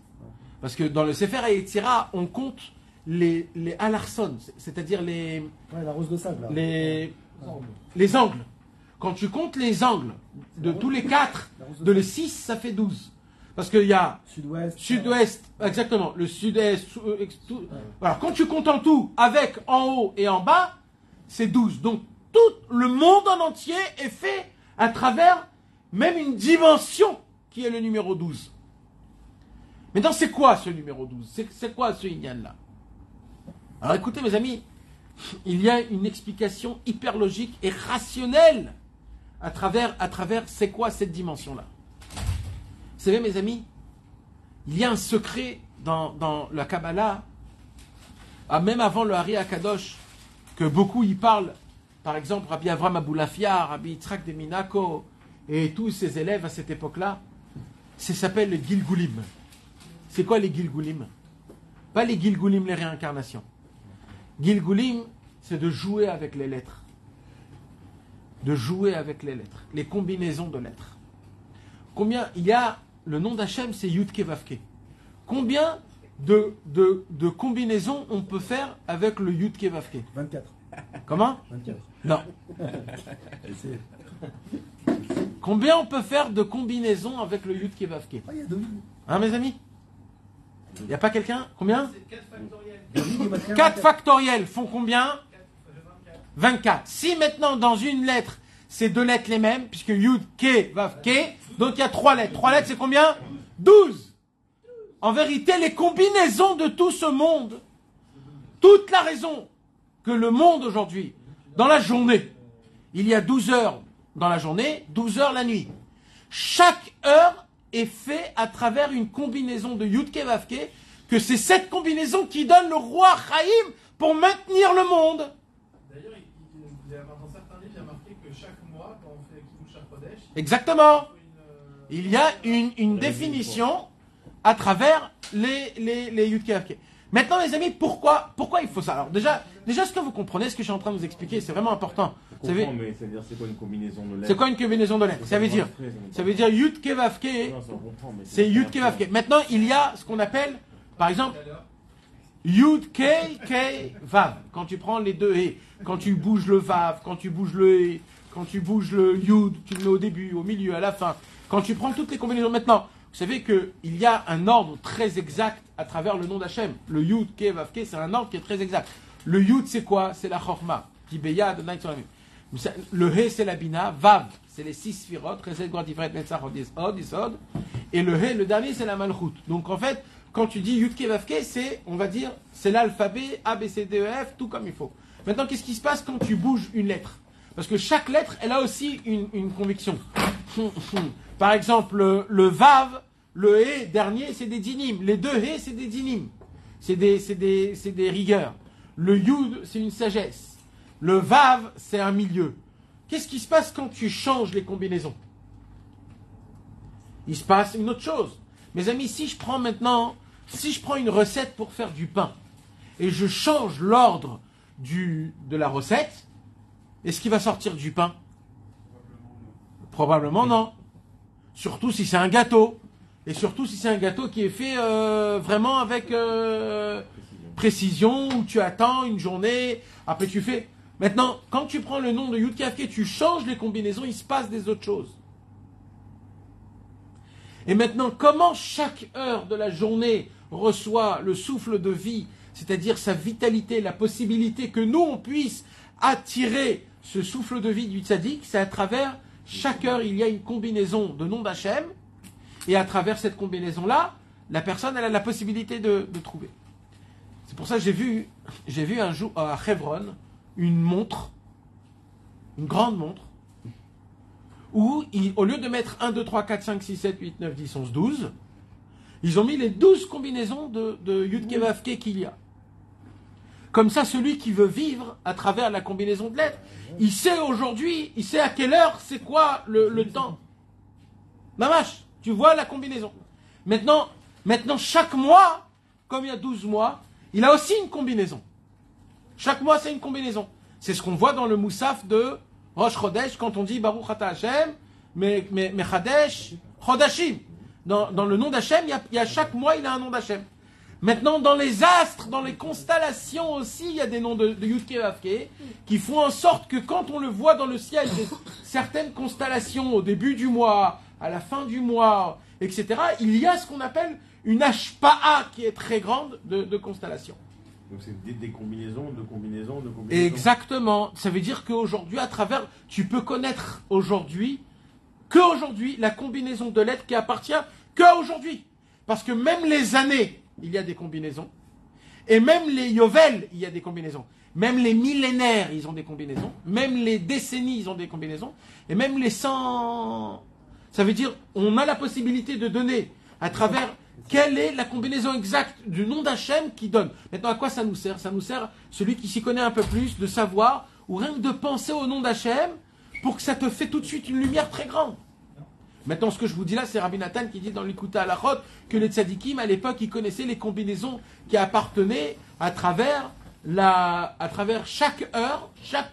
Parce que dans le Sefer HaYetzira, on compte les alarson, c'est-à-dire Ouais, la rose de sable. Là. les angles. Quand tu comptes les angles de tous les 4, de les 6, ça fait 12. Parce qu'il y a Sud-ouest. sud-ouest, exactement, le sud-est, tout. Alors quand tu comptes en tout, avec en haut et en bas, c'est 12. Donc tout le monde en entier est fait à travers même une dimension qui est le numéro 12. Maintenant, c'est quoi ce numéro 12? C'est quoi ce Inyan-là? Alors écoutez mes amis, il y a une explication hyper logique et rationnelle à travers c'est quoi cette dimension-là. Vous savez mes amis, il y a un secret dans la Kabbalah, même avant le Hari Akadosh, que beaucoup y parlent, par exemple Rabbi Avram Aboulafia, Rabbi Yitzhak de Minako et tous ses élèves à cette époque-là, ça s'appelle le Gilgulim. C'est quoi les Gilgulim? Pas les Gilgulim, les réincarnations. Gilgulim, c'est de jouer avec les lettres. De jouer avec les lettres. Les combinaisons de lettres. Combien il y a, le nom d'Hachem, c'est Yudke Vavke. Combien de combinaisons on peut faire avec le Yudke Vavke? 24. Comment? 24. Non. Combien on peut faire de combinaisons avec le Yudke Vavke? Ah, il y a David. Hein, mes amis? Il n'y a pas quelqu'un? Combien? C'est 4 factoriels. David, il m'a fait 4 factoriels font combien? 24. 24. Si maintenant dans une lettre, c'est 2 lettres les mêmes, puisque Yud, Ke, Vav, Ke, donc il y a 3 lettres. 3 lettres c'est combien? 12. En vérité, les combinaisons de tout ce monde, toute la raison que le monde aujourd'hui, dans la journée, il y a 12 heures dans la journée, 12 heures la nuit. Chaque heure est fait à travers une combinaison de Yudke Vavke, que c'est cette combinaison qui donne le roi Chaim pour maintenir le monde. D'ailleurs, dans certains livres, il y a marqué que chaque mois, quand on fait Kiddush HaKodesh, Exactement. il Il y a une définition à travers les Yudke Vavke. Maintenant, les amis, pourquoi il faut ça? Alors déjà, ce que vous comprenez, ce que je suis en train de vous expliquer, c'est vraiment important. Je comprends, mais c'est-à-dire, c'est quoi une combinaison de lettres? C'est quoi une combinaison de lettres? Ça veut dire Yudke Vavke, Non, ça, on comprend, mais c'est Yudke Vavke. Maintenant, il y a ce qu'on appelle, par exemple, Yud, K, Vav. Quand tu prends les deux et, quand tu bouges le Vav, quand tu bouges le et, quand tu bouges le Yud, tu le mets au début, au milieu, à la fin. Quand tu prends toutes les combinaisons maintenant, vous savez qu'il y a un ordre très exact à travers le nom d'Hachem. Le Yud, K, Vav, K, c'est un ordre qui est très exact. Le Yud, c'est quoi? C'est la Chorma. Tibeya, de Naït sur la Le He, c'est la Bina. Vav, c'est les 6 Sphirot. Chesed, Gvor, Tiferet, Netzach, Od, Isod. Et le He, le dernier, c'est la Malchut. Donc en fait, quand tu dis Yudke Vavke, c'est, on va dire, c'est l'alphabet A, B, C, D, E, F, tout comme il faut. Maintenant, qu'est-ce qui se passe quand tu bouges une lettre? Parce que chaque lettre, elle a aussi une conviction. Par exemple, le Vav, le He, dernier, c'est des dinim. Les deux He, c'est des dinim. C'est des rigueurs. Le Yud, c'est une sagesse. Le Vav, c'est un milieu. Qu'est-ce qui se passe quand tu changes les combinaisons? Il se passe une autre chose. Mes amis, si je prends une recette pour faire du pain, et je change l'ordre de la recette, est-ce qu'il va sortir du pain? Probablement non. Surtout si c'est un gâteau. Et surtout si c'est un gâteau qui est fait vraiment avec précision, où tu attends une journée, après tu fais... Maintenant, quand tu prends le nom de Yudke Vavke, tu changes les combinaisons, il se passe des autres choses. Et maintenant, comment chaque heure de la journée reçoit le souffle de vie, c'est-à-dire sa vitalité, la possibilité que nous, on puisse attirer ce souffle de vie du tzaddik, c'est à travers chaque heure, il y a une combinaison de nom d'Hachem, et à travers cette combinaison-là, la personne, elle a la possibilité de trouver. C'est pour ça que j'ai vu un jour à Hebron une montre, une grande montre, où, au lieu de mettre 1, 2, 3, 4, 5, 6, 7, 8, 9, 10, 11, 12, ils ont mis les 12 combinaisons de Yudke Vavke qu'il y a. Comme ça, celui qui veut vivre à travers la combinaison de lettres, il sait aujourd'hui, il sait à quelle heure, c'est quoi le temps. Mamache, tu vois la combinaison. Maintenant, chaque mois, comme il y a 12 mois, il a aussi une combinaison. Chaque mois, c'est une combinaison. C'est ce qu'on voit dans le Moussaf de Rosh Chodesh, quand on dit Baruch Ata Hashem, Mechadesh, Chodashim. Dans le nom d'Hachem, il y a chaque mois, il a un nom d'Hachem. Maintenant, dans les astres, dans les constellations aussi, il y a des noms de Yud Kei Vav Kei qui font en sorte que quand on le voit dans le ciel, certaines constellations au début du mois, à la fin du mois, etc., il y a ce qu'on appelle une Hashpa'a qui est très grande de constellations. Donc c'est des combinaisons, de combinaisons. Exactement. Ça veut dire qu'aujourd'hui, à travers, tu peux connaître qu'aujourd'hui, la combinaison de lettres qui appartient qu'à aujourd'hui. Parce que même les années, il y a des combinaisons. Et même les Yovel, il y a des combinaisons. Même les millénaires, ils ont des combinaisons. Même les décennies, ils ont des combinaisons. Et même les 100... Ça veut dire, on a la possibilité de donner à travers quelle est la combinaison exacte du nom d'Hachem qui donne. Maintenant, à quoi ça nous sert? Ça nous sert, celui qui s'y connaît un peu plus, de savoir, ou rien que de penser au nom d'Hachem, pour que ça te fait tout de suite une lumière très grande. Maintenant, ce que je vous dis là, c'est Rabbi Nathan qui dit dans l'Ikuta Halachot que les tzadikim, à l'époque, ils connaissaient les combinaisons qui appartenaient à travers chaque heure, chaque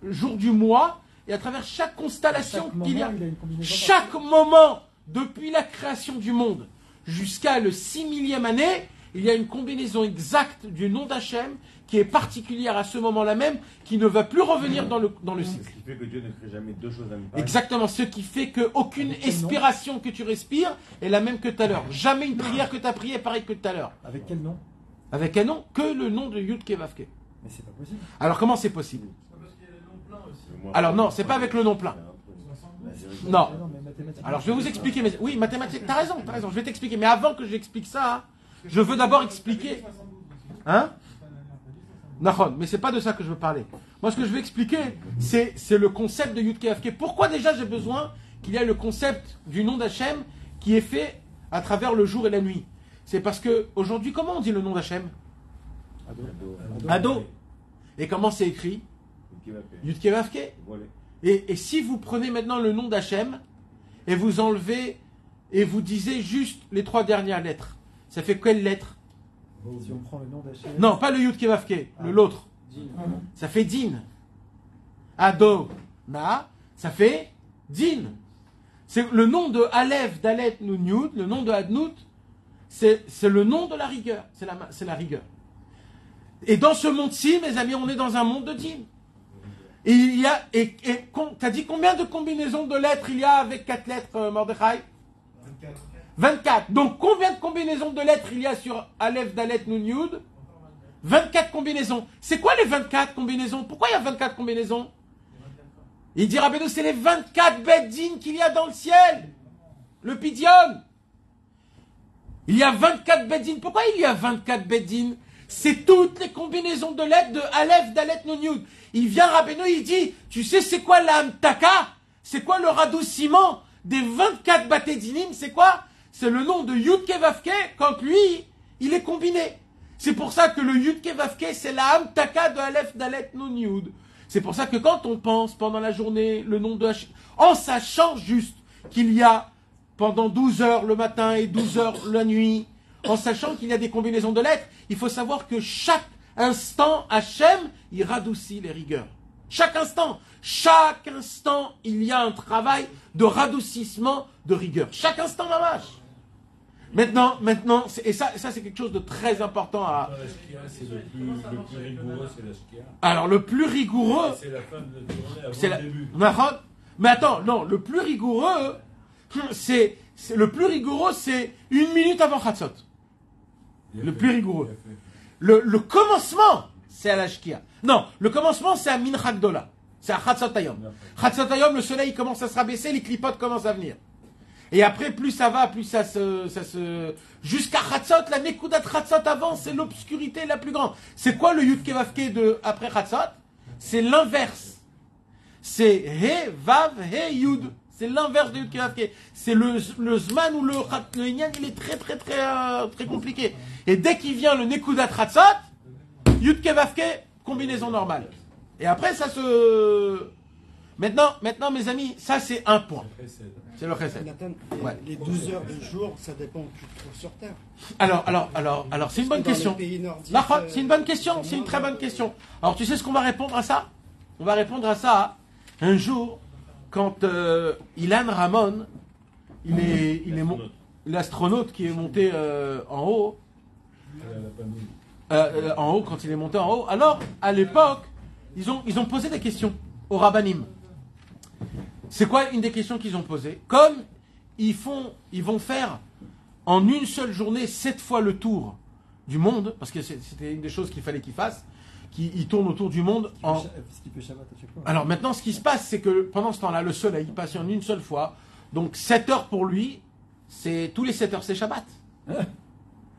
jour du mois, et à travers chaque constellation qu'il y a. Chaque moment, depuis la création du monde jusqu'à le 6 000e année, il y a une combinaison exacte du nom d'Hachem qui est particulière à ce moment-là même, qui ne va plus revenir dans le cycle. Ce qui fait que Dieu ne crée jamais deux choses à même temps. Exactement, ce qui fait qu'aucune expiration que tu respires est la même que tout à l'heure. Jamais une prière que tu as priée est pareille que tout à l'heure. Avec quel nom? Avec quel nom? Que le nom de Yud Kei Vav Kei. Mais c'est pas possible. Alors comment c'est possible? Parce qu'il y a le nom plein aussi. Alors non, c'est pas avec le nom plein. Non. Mais mathématiquement, Alors je vais vous expliquer. Oui, mathématiques, t'as raison, je vais t'expliquer. Mais avant que j'explique ça, je veux d'abord expliquer. Hein? Nahon, mais c'est pas de ça que je veux parler. Moi, ce que je veux expliquer, c'est le concept de Yud Kei Vav Kei. Pourquoi déjà j'ai besoin qu'il y ait le concept du nom d'Hachem qui est fait à travers le jour et la nuit? C'est parce que aujourd'hui, comment on dit le nom d'Hachem? Ado. Et comment c'est écrit? Yud Kei Vav Kei. Et si vous prenez maintenant le nom d'Hachem et vous enlevez et vous disiez juste les 3 dernières lettres, ça fait quelle lettre? Si on prend le nom d'Hachem. Non, pas le Yud Kei Vav Kei, l'autre. Ça fait Din. Ado, Na, ça fait Din. C'est le nom de Aleph, Dalet, Nun, Yud, le nom de Adnout, c'est le nom de la rigueur. C'est la rigueur. Et dans ce monde-ci, mes amis, on est dans un monde de Din. Et il y a, t'as dit combien de combinaisons de lettres il y a avec 4 lettres, Mordechai? 24. Donc combien de combinaisons de lettres il y a sur Aleph, Dalet, Nun, Yud? 24 combinaisons. C'est quoi les 24 combinaisons? Pourquoi il y a 24 combinaisons? Il dit Rabbeinu, c'est les 24 beddin qu'il y a dans le ciel. Le Pidyon. Il y a 24 beddin. Pourquoi il y a 24 beddin? C'est toutes les combinaisons de lettres de Aleph, Dalet, Nun, Yud. Il vient Rabbeinu, il dit, tu sais c'est quoi l'amtaka? C'est quoi le radoucissement des 24 batédinim? C'est quoi? C'est le nom de Yud Kei Vav Kei quand lui, il est combiné. C'est pour ça que le Yud Kei Vav Kei, c'est la amtaka de Aleph, Dalet, Nun, Yud. C'est pour ça que quand on pense pendant la journée le nom de Hachem, en sachant juste qu'il y a pendant 12 heures le matin et 12 heures la nuit, en sachant qu'il y a des combinaisons de lettres, il faut savoir que chaque instant, Hachem, il radoucit les rigueurs. Chaque instant, il y a un travail de radoucissement de rigueur. Chaque instant, la vache. Maintenant, et ça c'est quelque chose de très important à... C'est le plus rigoureux, c'est la shkia. Alors, le plus rigoureux... C'est la fin de la journée avant c'est le début. Mais attends, non, le plus rigoureux, c'est 1 minute avant Chatzot. Le plus rigoureux. Le commencement, c'est à la shkia. Non, le commencement, c'est à Mincha Gdola. C'est à Chatzot Hayom. Chatzot Hayom, le soleil commence à se rabaisser, les clipotes commencent à venir. Et après, plus ça va, plus ça se... Jusqu'à Chatzot, la Nekudat Chatzot avant, c'est l'obscurité la plus grande. C'est quoi le Yud Kei Vav Kei de après Chatzot? C'est l'inverse. C'est He, Vav, He, Yud. C'est l'inverse de Yud Kei Vav Kei. C'est le Zman où le Inyan, il est très compliqué. Et dès qu'il vient le Nekudat Chatzot, Yutke Vavke, combinaison normale. Et après, ça se... Maintenant, mes amis, ça c'est un point. C'est le chesed. Nathan, Ouais. les 12 heures du jour, ça dépend où tu te trouves sur Terre. Alors, c'est une bonne Dans les question. pays nordiques, Nachon, c'est une bonne question, c'est une très bonne question. Alors, tu sais ce qu'on va répondre à ça? On va répondre à ça un jour, quand Ilan Ramon, il est l'astronaute qui est monté en haut. En haut, quand il est monté en haut. Alors, à l'époque, ils ont posé des questions aux rabbinim. C'est quoi une des questions qu'ils ont posées? Comme ils vont faire en une seule journée 7 fois le tour du monde, parce que c'était une des choses qu'il fallait qu'ils fassent, qu'ils tournent autour du monde en... Ce qui fait Shabbat à chaque fois. Alors maintenant, ce qui se passe, c'est que pendant ce temps-là, le soleil passe en une seule fois, donc 7 heures pour lui, c'est tous les 7 heures, c'est Shabbat.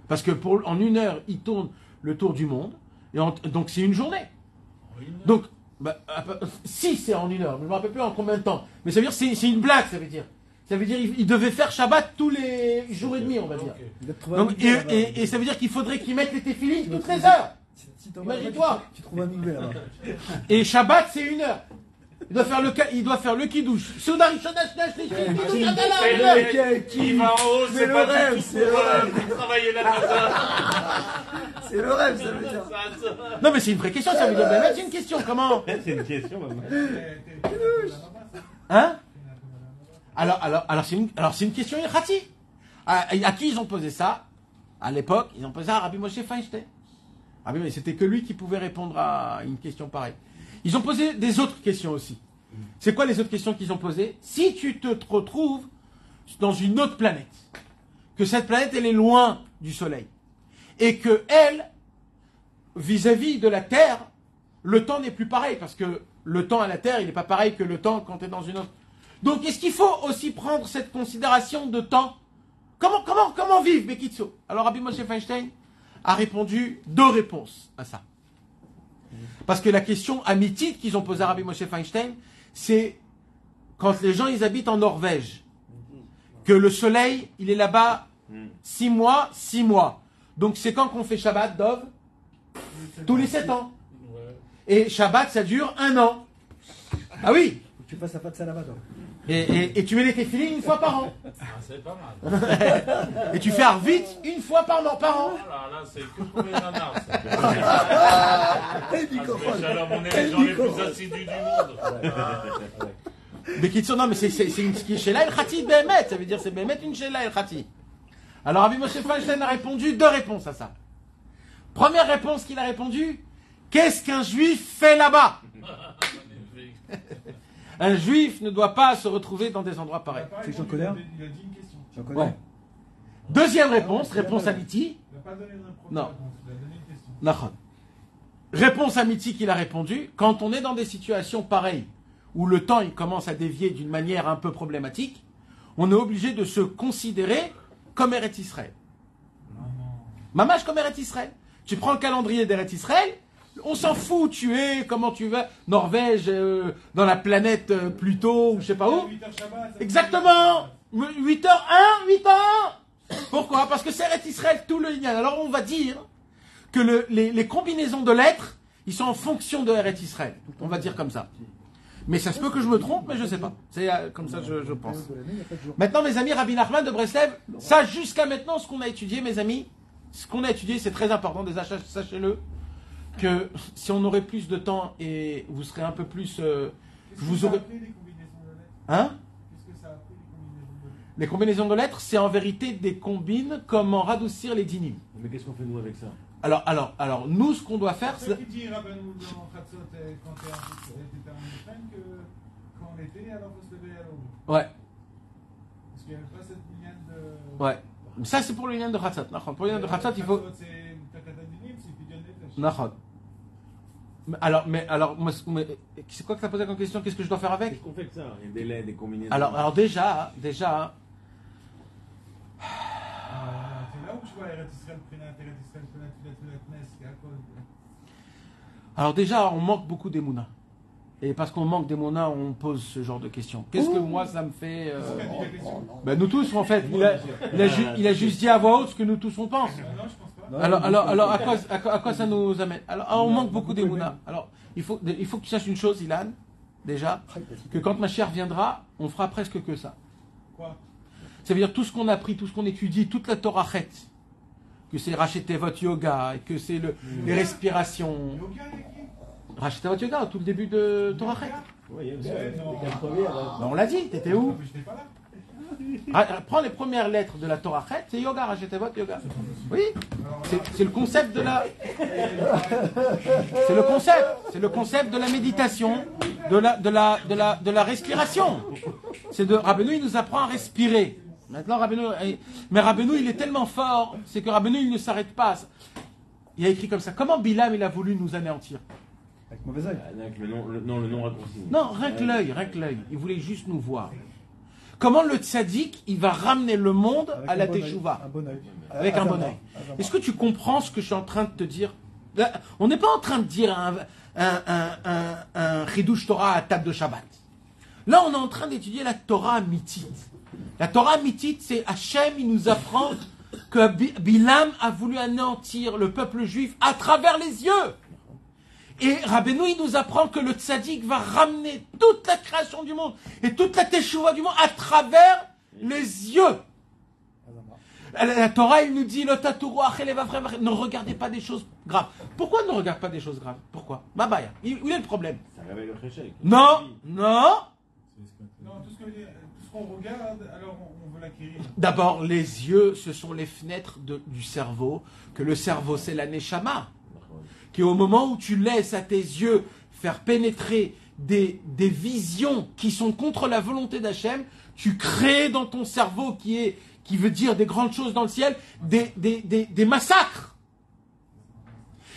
Parce que en une heure, il tourne le tour du monde, et donc c'est une journée. Donc, si c'est en une heure, je ne me rappelle plus en combien de temps, mais ça veut dire c'est une blague, ça veut dire. Ça veut dire il devait faire Shabbat tous les jours et demi, on va dire. Donc, et ça veut dire qu'il faudrait qu'il mette les téfilines toutes les heures. Imagine-toi. Tu trouves un nouvel là. Et Shabbat, c'est une heure. Il doit faire le kidouche. Soudari Shodash Nash, les Qui va en haut, c'est le rêve, c'est le rêve. Travailler là-dedans. C'est le rêve, ça veut dire. Non, mais c'est une vraie question, ça veut dire. Mais c'est une question, comment? C'est une question, maman. Hein? Alors c'est une question ilchati. À qui ils ont posé ça? À l'époque, ils ont posé à Rabbi Moshe Feinstein. Ah oui, mais c'était que lui qui pouvait répondre à une question pareille. Ils ont posé des autres questions aussi. C'est quoi les autres questions qu'ils ont posées? Si tu te retrouves dans une autre planète, que cette planète elle est loin du Soleil, et que elle, vis-à-vis de la Terre, le temps n'est plus pareil, parce que le temps à la Terre, il n'est pas pareil que le temps quand tu es dans une autre. Donc, est-ce qu'il faut aussi prendre cette considération de temps? Comment vivre, Bekitso? Alors, Rabbi Moshe Feinstein a répondu 2 réponses à ça. Parce que la question amitite qu'ils ont posée à Rabbi Moshe Feinstein, c'est quand les gens ils habitent en Norvège, que le soleil, il est là-bas 6 mois, 6 mois. Donc, c'est quand qu'on fait Shabbat, Dov? Tous les 7 ans. Et Shabbat, ça dure 1 an. Ah oui. Tu passes à pas de Salvador. Et tu mets les téfilines une fois par an. Ah, c'est pas mal. Et tu fais Arvit une fois par an. Oh là, c'est que pour les nanas, ça. Shalom, on est les gens les plus assidus du monde. Mais qui non, mais c'est une Sheila El Khati Behemet. Ça veut dire c'est Behemet une Sheila El Khati. Alors Rabbi Moshe Feinstein a répondu 2 réponses à ça. Première réponse qu'il a répondu, qu'est-ce qu'un juif fait là-bas? Un juif ne doit pas se retrouver dans des endroits pareils. C'est que j'en connais un. Il a dit une question. J'en connais. Ouais. Deuxième réponse à Miti. Il n'a pas donné une réponse. Non. Il a donné une question. Nachon. Réponse à Miti qu'il a répondu, quand on est dans des situations pareilles, où le temps il commence à dévier d'une manière un peu problématique, on est obligé de se considérer comme Eretz Israël. Mamash comme Eretz Israël. Tu prends le calendrier d'Eretz Israël, on s'en fout où tu es, comment tu vas, Norvège, dans la planète Pluto, ou je sais pas où. 8 heures Shabbat, ça Exactement 8h1, 8h1. Pourquoi? Parce que c'est Eretz Israël tout le lien. Alors on va dire que les combinaisons de lettres, ils sont en fonction de Eretz Israël. On va dire comme ça. Mais ça se peut que je me trompe, mais je sais pas. C'est comme ça je pense. Maintenant, mes amis, Rabbi Nachman de Breslev, ça jusqu'à maintenant, ce qu'on a étudié, mes amis, ce qu'on a étudié, c'est très important. Déjà, sachez-le, que si on aurait plus de temps et vous serez un peu plus... vous aurez... appelé les combinaisons de lettres? Hein? Qu'est-ce que ça a appelé les combinaisons de lettres? Les combinaisons de lettres, c'est en vérité des combines, comment radoucir les dynimes. Mais qu'est-ce qu'on fait nous avec ça? Alors, nous, ce qu'on doit faire, C'est c'est... qui dit Rabbanou dans Khatzot quand t'es en Ukraine que quand on était, alors faut se lever à l'aube. Ouais, Parce qu'il n'y avait pas cette ligne de. ouais. Ça, c'est pour le lien de Khatzot. Pour le lien de Khatzot, il faut... C'est Takatadinim, c'est Pidyon Nefesh. Nachon. C'est quoi que tu as posé comme question? Qu'est-ce que je dois faire avec? Qu'est-ce qu'on fait avec ça? Les délais, des combinaisons. Alors déjà, C'est là où je vois Eretz Israël, Prinat, Eretz Israël, Prinat, Tulat, Nes, Yaakov. alors déjà, on manque beaucoup d'émouna. Et parce qu'on manque d'émouna, on pose ce genre de questions. Qu'est-ce que moi, ça me fait... Qui a dit la question? Ben, nous tous, en fait. Il a juste dit à voix haute ce que nous tous, on pense. Non, je pense pas. Alors à quoi ça nous amène? Alors, on manque beaucoup d'émouna. Alors, il faut que tu saches une chose, Ilan, déjà, que quand Mashiach viendra, on fera presque que ça. Quoi? Ça veut dire tout ce qu'on a appris, tout ce qu'on étudie, toute la Torah chet, que c'est Rachetevot Yoga, et que c'est les respirations. Yoga avec qui? Rachetevot Yoga, tout le début de Torah chet. Oui, il y a aussi Non. les 4 premières. là. On l'a dit, t'étais où? Mais j'étais pas là. Prends les premières lettres de la Torah chet, c'est Yoga, Rachetevot Yoga. Oui, c'est le concept de la... C'est le concept de la méditation, de la respiration. Rabbeinu, il nous apprend à respirer. Maintenant, mais Rabbeinu, il est tellement fort, c'est que Rabbeinu, il ne s'arrête pas. Il a écrit comme ça. Comment Bilam, il a voulu nous anéantir? Avec mauvais œil. Avec le nom raccourci. Non, rien que l'œil. Il voulait juste nous voir. Comment le tzaddik, il va ramener le monde Avec à la un bon œil. teshuva? Un bon œil. Avec un bon œil. Est-ce que tu comprends ce que je suis en train de te dire? Là, on n'est pas en train de dire un Chidush Torah à table de Shabbat. Là, on est en train d'étudier la Torah mitit. La Torah mitit, c'est Hachem, il nous apprend que Bilam a voulu anéantir le peuple juif à travers les yeux. Et Rabbeinu, il nous apprend que le tzaddik va ramener toute la création du monde et toute la teshuva du monde à travers les yeux. La Torah, il nous dit, ne regardez pas des choses graves. Pourquoi ne regarde pas des choses graves? Pourquoi? Babaya. Où est le problème? Ça réveille le chréchek. Non. Non, tout ce qu'on regarde, alors on veut l'acquérir. D'abord, les yeux, ce sont les fenêtres du cerveau, que le cerveau, c'est la neshama. Qui au moment où tu laisses à tes yeux faire pénétrer des visions qui sont contre la volonté d'Hachem, tu crées dans ton cerveau qui veut dire des grandes choses dans le ciel, des massacres.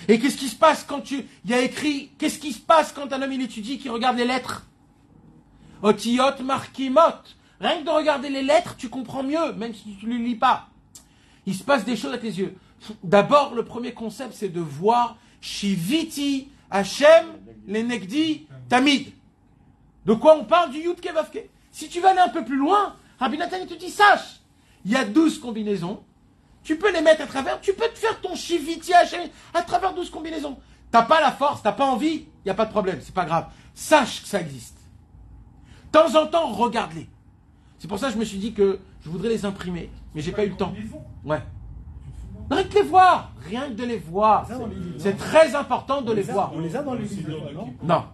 Et qu'est-ce qui se passe il y a écrit, qu'est-ce qui se passe quand un homme il étudie, qui regarde les lettres? Otiyot markimot. Rien que de regarder les lettres, tu comprends mieux, même si tu ne les lis pas. Il se passe des choses à tes yeux. D'abord, le premier concept, c'est de voir Shiviti Hachem Lenegdi Tamid. De quoi on parle? Du Yud Kevavke. Si tu veux aller un peu plus loin, Rabbi Nathan te dit, sache, il y a 12 combinaisons, tu peux les mettre à travers, tu peux te faire ton Shiviti Hachem à travers 12 combinaisons. T'as pas la force, t'as pas envie, il n'y a pas de problème, c'est pas grave. Sache que ça existe. De temps en temps, regarde-les. C'est pour ça que je me suis dit que je voudrais les imprimer, mais j'ai pas eu le temps. Ouais. Rien que les voir, rien que de les voir. C'est très important de les voir. On les a dans les livres, non? Non.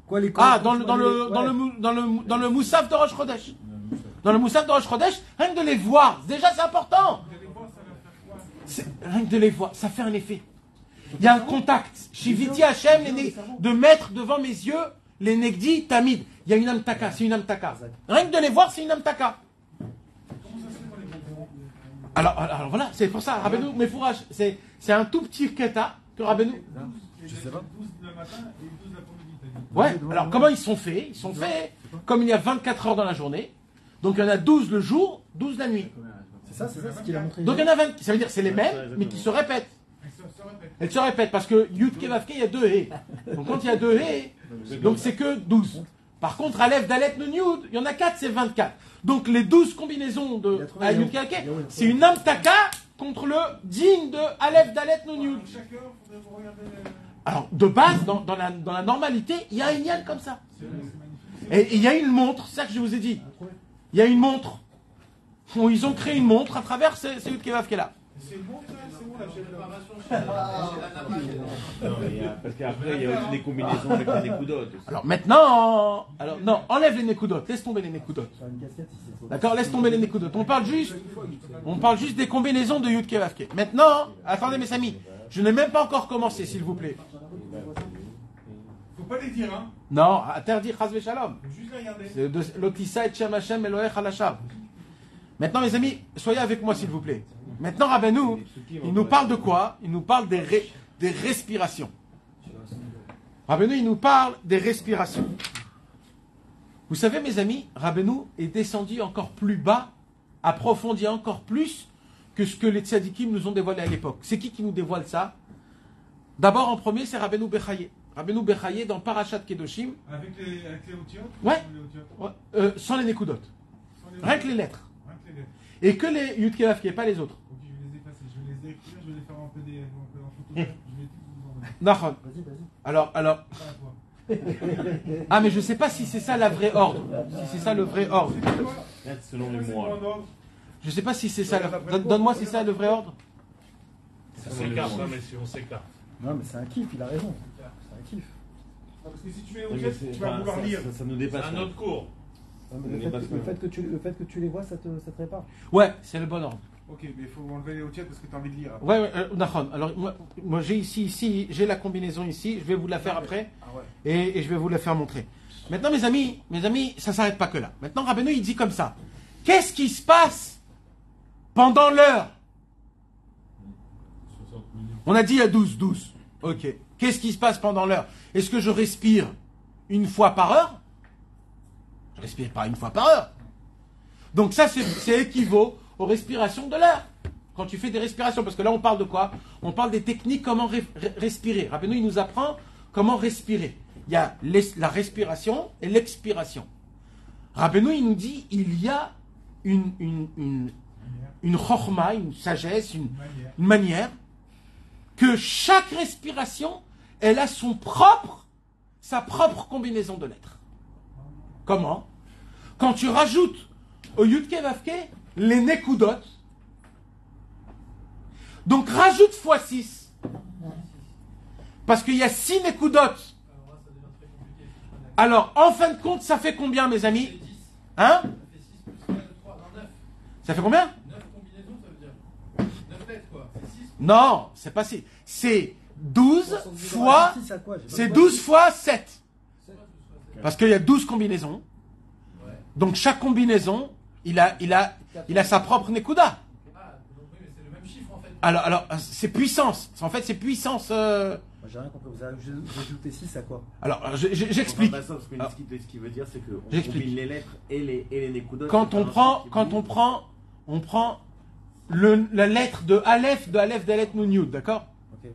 Quoi, les Dans le Moussaf de Rosh Chodesh. Dans le Moussaf de Rosh Chodesh, rien que de les voir, déjà c'est important. Rien que de les voir, ça fait un effet. Il y a un contact. Shiviti Hachem, de mettre devant mes yeux les Negdi Tamid. Il y a une amtaka, c'est une amtaka. Rien que de les voir, c'est une amtaka. Alors voilà, c'est pour ça, Rabbeinu Mefourage, c'est un tout petit keta que Rabbeinu. Je sais pas. 12 le matin et 12 l'après-midi. Ouais, alors comment ils sont faits? Ils sont faits comme il y a 24 heures dans la journée, donc il y en a 12 le jour, 12 la nuit. C'est ça ce qu'il a montré. Donc il y en a 20, ça veut dire c'est les mêmes, mais qui se répètent. Elles se répètent parce que Yud Kevavke, il y a 2 hé. Donc quand il y a 2 hé, donc c'est que 12. Par contre, Aleph, Dalet, Nun, Yud, il y en a 4, c'est 24. Donc les 12 combinaisons de Yud Kevavke, c'est une amtaka contre le digne de Aleph, Dalet, Nun, Yud. Chaque heure, il faudrait regarder Alors, de base, dans la normalité, il y a un yann comme ça. Et il y a une montre, c'est ça que je vous ai dit. Il y a une montre. Ils ont créé une montre à travers ces Yud Kevavke là. C'est bon, c'est bon la Préparation chez la Parce qu'après, il y a aussi des combinaisons avec les nécoudotes. Alors maintenant, non, enlève les nécoudotes, laisse tomber les nécoudotes. D'accord, laisse tomber les nécoudotes. On parle juste des combinaisons de Yud Kevavke. Maintenant, attendez mes amis, je n'ai même pas encore commencé, s'il vous plaît. Faut pas les dire, hein. Non, interdit Chas v'Shalom. Faut juste les regarder. C'est de Lotissa et Shem Hashem Elohech Halashab. Maintenant, mes amis, soyez avec moi, s'il vous plaît. Maintenant, Rabbeinu, il nous parle de quoi? Il nous parle des respirations. Rabbeinu, il nous parle des respirations. Vous savez, mes amis, Rabbeinu est descendu encore plus bas, approfondi encore plus que ce que les tzadikim nous ont dévoilé à l'époque. C'est qui nous dévoile ça? D'abord, en premier, c'est Rabbeinu Bechaye. Rabbeinu Bechaye dans Parashat Kedoshim. Avec les otiotes? Ouais. Les otiotes. Sans les nékudot. Sans les Rien que les lettres. Rien que les lettres. Et que les Yud Kevavke, pas les autres. Ok, je vais les effacer. Je vais les écrire, je vais les faire en PDF, donc en photo. Je vais vous envoyer. Nahon. Vas-y, vas-y. Alors, Pas à toi. ah, mais je sais pas si c'est ça la vraie ordre. Si c'est ça le vrai ordre. Selon les C'est mois. mon ordre. Je sais pas si c'est ça. Donne-moi si c'est ça le vrai ordre. On s'écarte, hein, mais si on s'écarte. Non, mais c'est un kiff, il a raison. C'est un kiff. Parce que si tu mets au Oui, jet, mais tu vas vouloir lire. ça nous C'est dépasse. un autre cours. Non, mais On est pas sûr. le fait que tu les vois, ça te répare. Ouais, c'est le bon ordre. Ok, mais il faut enlever les au-tiers parce que tu as envie de lire. après. Ouais, Nahon. Alors, moi j'ai ici, j'ai la combinaison ici. Je vais vous la faire après. Ah ouais. Et je vais vous la faire montrer. Maintenant, mes amis, ça ne s'arrête pas que là. Maintenant, Rabbeinu, il dit comme ça. Qu'est-ce qui se passe pendant l'heure? 60 minutes. On a dit à 12. Ok. Qu'est-ce qui se passe pendant l'heure? Est-ce que je respire une fois par heure? Je respire pas une fois par heure. Donc ça, c'est équivaut aux respirations de l'heure. Quand tu fais des respirations, parce que là, on parle de quoi? On parle des techniques, comment respirer. Rabbeinu, il nous apprend comment respirer. Il y a la respiration et l'expiration. Rabbeinu, il nous dit, il y a une chorma, une sagesse, une manière, que chaque respiration, elle a sa propre combinaison de lettres. Comment? Quand tu rajoutes au Yudke Vavke les Nekudot, donc rajoute x 6, parce qu'il y a 6 Nekudot. Alors, en fin de compte, ça fait combien, mes amis? Hein? Ça fait combien? 9 combinaisons, ça veut dire 9 lettres, quoi. C'est 6. Non, c'est pas 6. C'est 12 fois... Si, à quoi J'ai pas C'est compris. 12 fois 7. Parce qu'il y a 12 combinaisons. Donc, chaque combinaison, il a sa propre Nekuda. Ah, donc oui, mais c'est le même chiffre, en fait. Alors, c'est puissance. En fait, c'est puissance... Moi, j'ai rien compris. Vous avez ajouté 6 à quoi? Alors, j'explique. Parce que ce qu'il veut dire, c'est qu'on J'explique. combine les lettres et les Nekudot. Quand on prend la lettre de Aleph, d'Aleph Nun Yud, d'accord? Ok.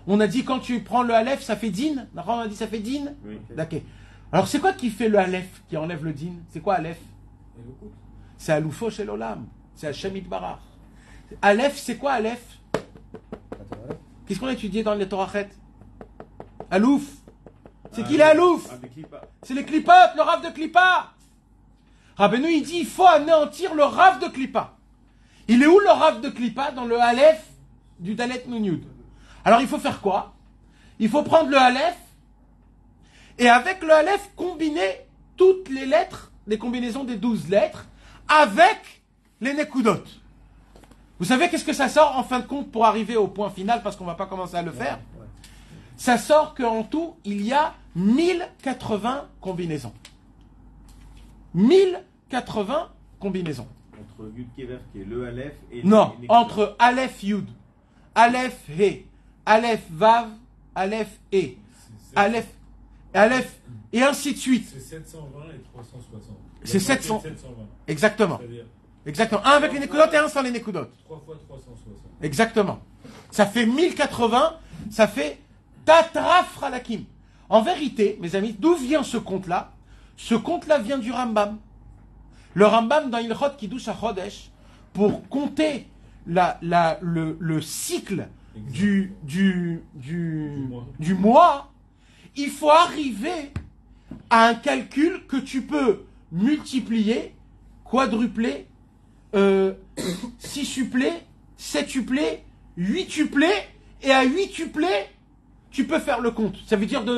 On a dit quand tu prends le Aleph, ça fait Din. D'accord, on a dit ça fait Din. Oui. D'accord. Alors c'est quoi qui fait le Aleph, qui enlève le Din? C'est quoi Aleph? C'est Aloufo chez l'Olam. C'est Hashem Itbarach. Aleph, c'est quoi Aleph? Qu'est-ce qu'on a étudié dans les Torachet? Alouf. C'est qui les Alouf? C'est les Klipot, le Rav de Klippa. Rabbeinu, il dit, il faut anéantir le Rav de Klippa. Il est où le Rav de Klippa? Dans le Aleph du Dalet Nun Yud. Alors il faut faire quoi? Il faut prendre le Aleph et avec le Aleph combiner toutes les lettres, les combinaisons des 12 lettres avec les Nekudot. Vous savez qu'est-ce que ça sort en fin de compte pour arriver au point final parce qu'on ne va pas commencer à le faire? Ça sort qu'en tout, il y a 1080 combinaisons. 1080 combinaisons. Entre Yud Kever, qui est le Aleph, et Non, les entre Aleph Yud, Aleph He, Aleph Vav, Aleph E, Aleph, et ainsi de suite. C'est 720 et 360. C'est 700. 720. Exactement. C'est-à-dire Exactement. Un avec les Nekudot et un sans les Nekudot. 3 fois 360. Exactement. Ça fait 1080, ça fait Tatraf Ralakim. En vérité, mes amis, d'où vient ce compte-là? Ce compte-là vient du Rambam. Le Rambam, dans Ilchot Kiddush HaChodesh, pour compter le cycle du mois, il faut arriver à un calcul que tu peux multiplier, quadrupler, sixtupler, septupler, huitupler, et à huitupler, tu peux faire le compte. Ça veut dire, tu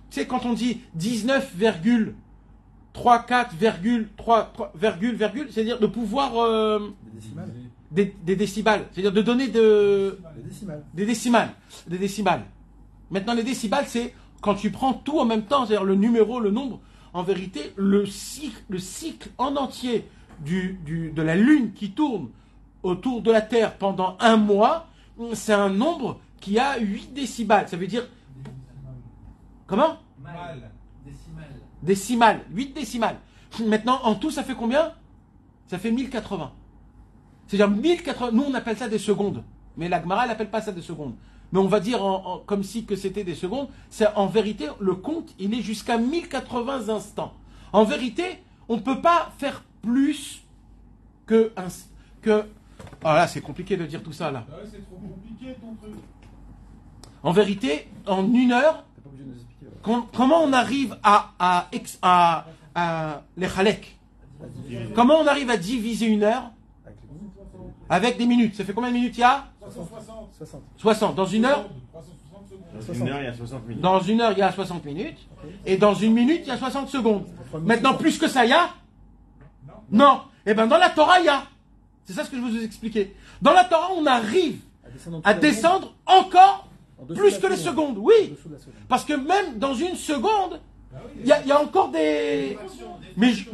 sais, quand on dit 19,34,3, c'est-à-dire de pouvoir Des décimales. des décibels, c'est-à-dire de donner Des décimales. des décimales. Maintenant, les décibels, c'est quand tu prends tout en même temps, c'est-à-dire le numéro, le nombre. En vérité, le cycle en entier de la Lune qui tourne autour de la Terre pendant un mois, c'est un nombre qui a 8 décibels. Ça veut dire... Comment? Mal. Décimal. Décimales. 8 décimales. Maintenant, en tout, ça fait combien? Ça fait 1080. C'est-à-dire 1080. Nous, on appelle ça des secondes. Mais la Gemara, elle n'appelle pas ça des secondes. Mais on va dire comme si que c'était des secondes. C'est en vérité, le compte, il est jusqu'à 1080 instants. En vérité, on ne peut pas faire plus que Oh là, c'est compliqué de dire tout ça, là. Ah ouais, c'est trop compliqué ton truc. En vérité, en 1 heure, T'es pas obligé de nous expliquer. Ouais. comment on arrive à les Khalek? Comment on arrive à diviser 1 heure Avec les groupes. avec des minutes? Ça fait combien de minutes il y a? 360. 60. 60. Dans 1 heure? 360 secondes. Dans 1 heure, il y a 60 minutes. Dans 1 heure, il y a 60 minutes. Et dans 1 minute, il y a 60 secondes. Maintenant, plus que ça, il y a? Non. Eh bien, dans la Torah, il y a. C'est ça ce que je vous ai expliqué. Dans la Torah, on arrive à descendre encore plus que les secondes. Oui. Parce que même dans 1 seconde, il y a encore des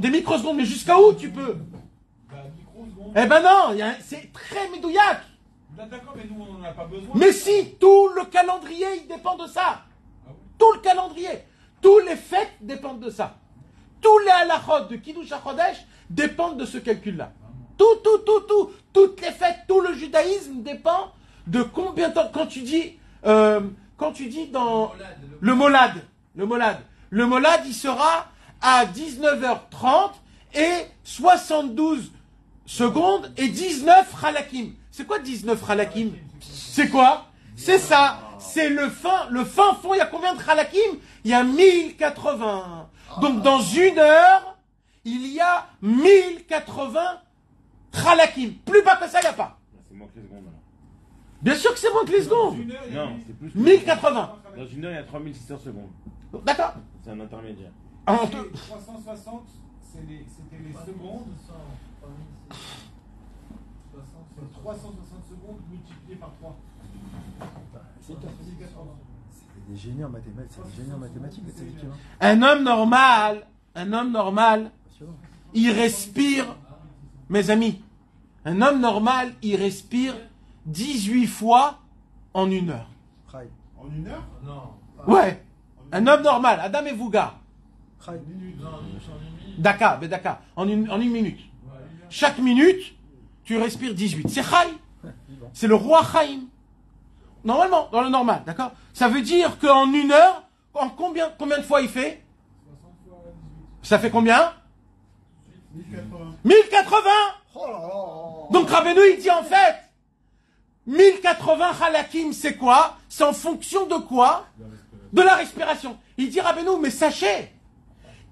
microsecondes. Mais jusqu'à où tu peux? Eh ben non, c'est très médouillac. D'accord, mais nous, on n'en a pas besoin. Mais si, tout le calendrier, il dépend de ça. Tout le calendrier. Tous les fêtes dépendent de ça. Tous les halachot de Kiddush HaChodesh dépendent de ce calcul-là. Toutes les fêtes, tout le judaïsme dépend de combien de temps. Quand tu dis dans le molad, il sera à 19h30 et 72 secondes et 19 halakim. C'est quoi 19 halakim? C'est quoi? C'est ça. C'est le fin fond. Il y a combien de halakim? Il y a 1080. Donc dans 1 heure, il y a 1080 halakim. Plus bas que ça, il n'y a pas. C'est moins que les secondes. Alors. Bien sûr que c'est moins que les secondes. Non, c'est plus. 1080. Dans 1 heure, il y a 3600 secondes. D'accord. C'est un intermédiaire. 360, c'était les secondes. 360 secondes multipliées par 3. C'est des génies en mathématiques, c'est des génies en mathématiques, c'est équivalent. Un homme normal, il respire, mes amis, un homme normal, il respire 18 fois en 1 heure. Chai. En 1 heure? Non. Ouais, un homme normal, Adam et Vouga. Chai. Dakar, en une minute. Chaque minute, tu respires 18. C'est Chai. C'est le roi Chaim. Normalement, dans le normal, d'accord? Ça veut dire qu'en 1 heure, en combien de fois il fait? 60 fois 18. Ça fait combien? 1080. 1080! Oh là là. Donc Rabbeinu, il dit en fait, 1080 halakim, c'est quoi? C'est en fonction de quoi? De la respiration. Il dit Rabbeinu, mais sachez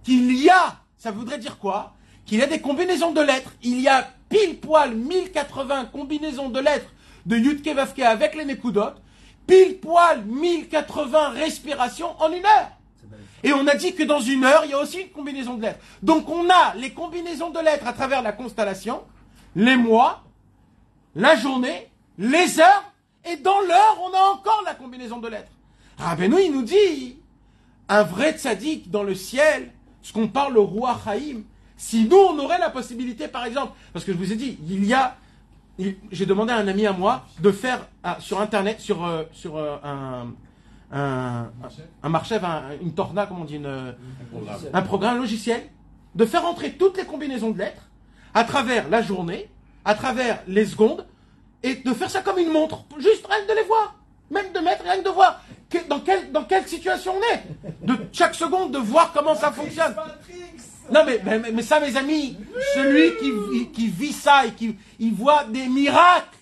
qu'il y a, ça voudrait dire quoi? Qu'il y a des combinaisons de lettres. Il y a pile poil 1080 combinaisons de lettres de Yudke Vavke avec les Nekudot, pile poil 1080 respirations en 1 heure. Et on a dit que dans 1 heure, il y a aussi une combinaison de lettres. Donc on a les combinaisons de lettres à travers la constellation, les mois, la journée, les heures, et dans l'heure, on a encore la combinaison de lettres. Rabbeinu, il nous dit, un vrai tzaddik dans le ciel, ce qu'on parle le roi Chaim, si nous, on aurait la possibilité, par exemple, parce que je vous ai dit, j'ai demandé à un ami à moi de faire sur Internet, sur un marchev, une torna, comme on dit, un programme logiciel, de faire entrer toutes les combinaisons de lettres à travers la journée, à travers les secondes, et de faire ça comme une montre, juste rien que de les voir, même de mettre, rien que de voir dans quelle situation on est, de chaque seconde, de voir comment ça fonctionne. Non mais ça, mes amis, celui qui vit ça et qui voit des miracles,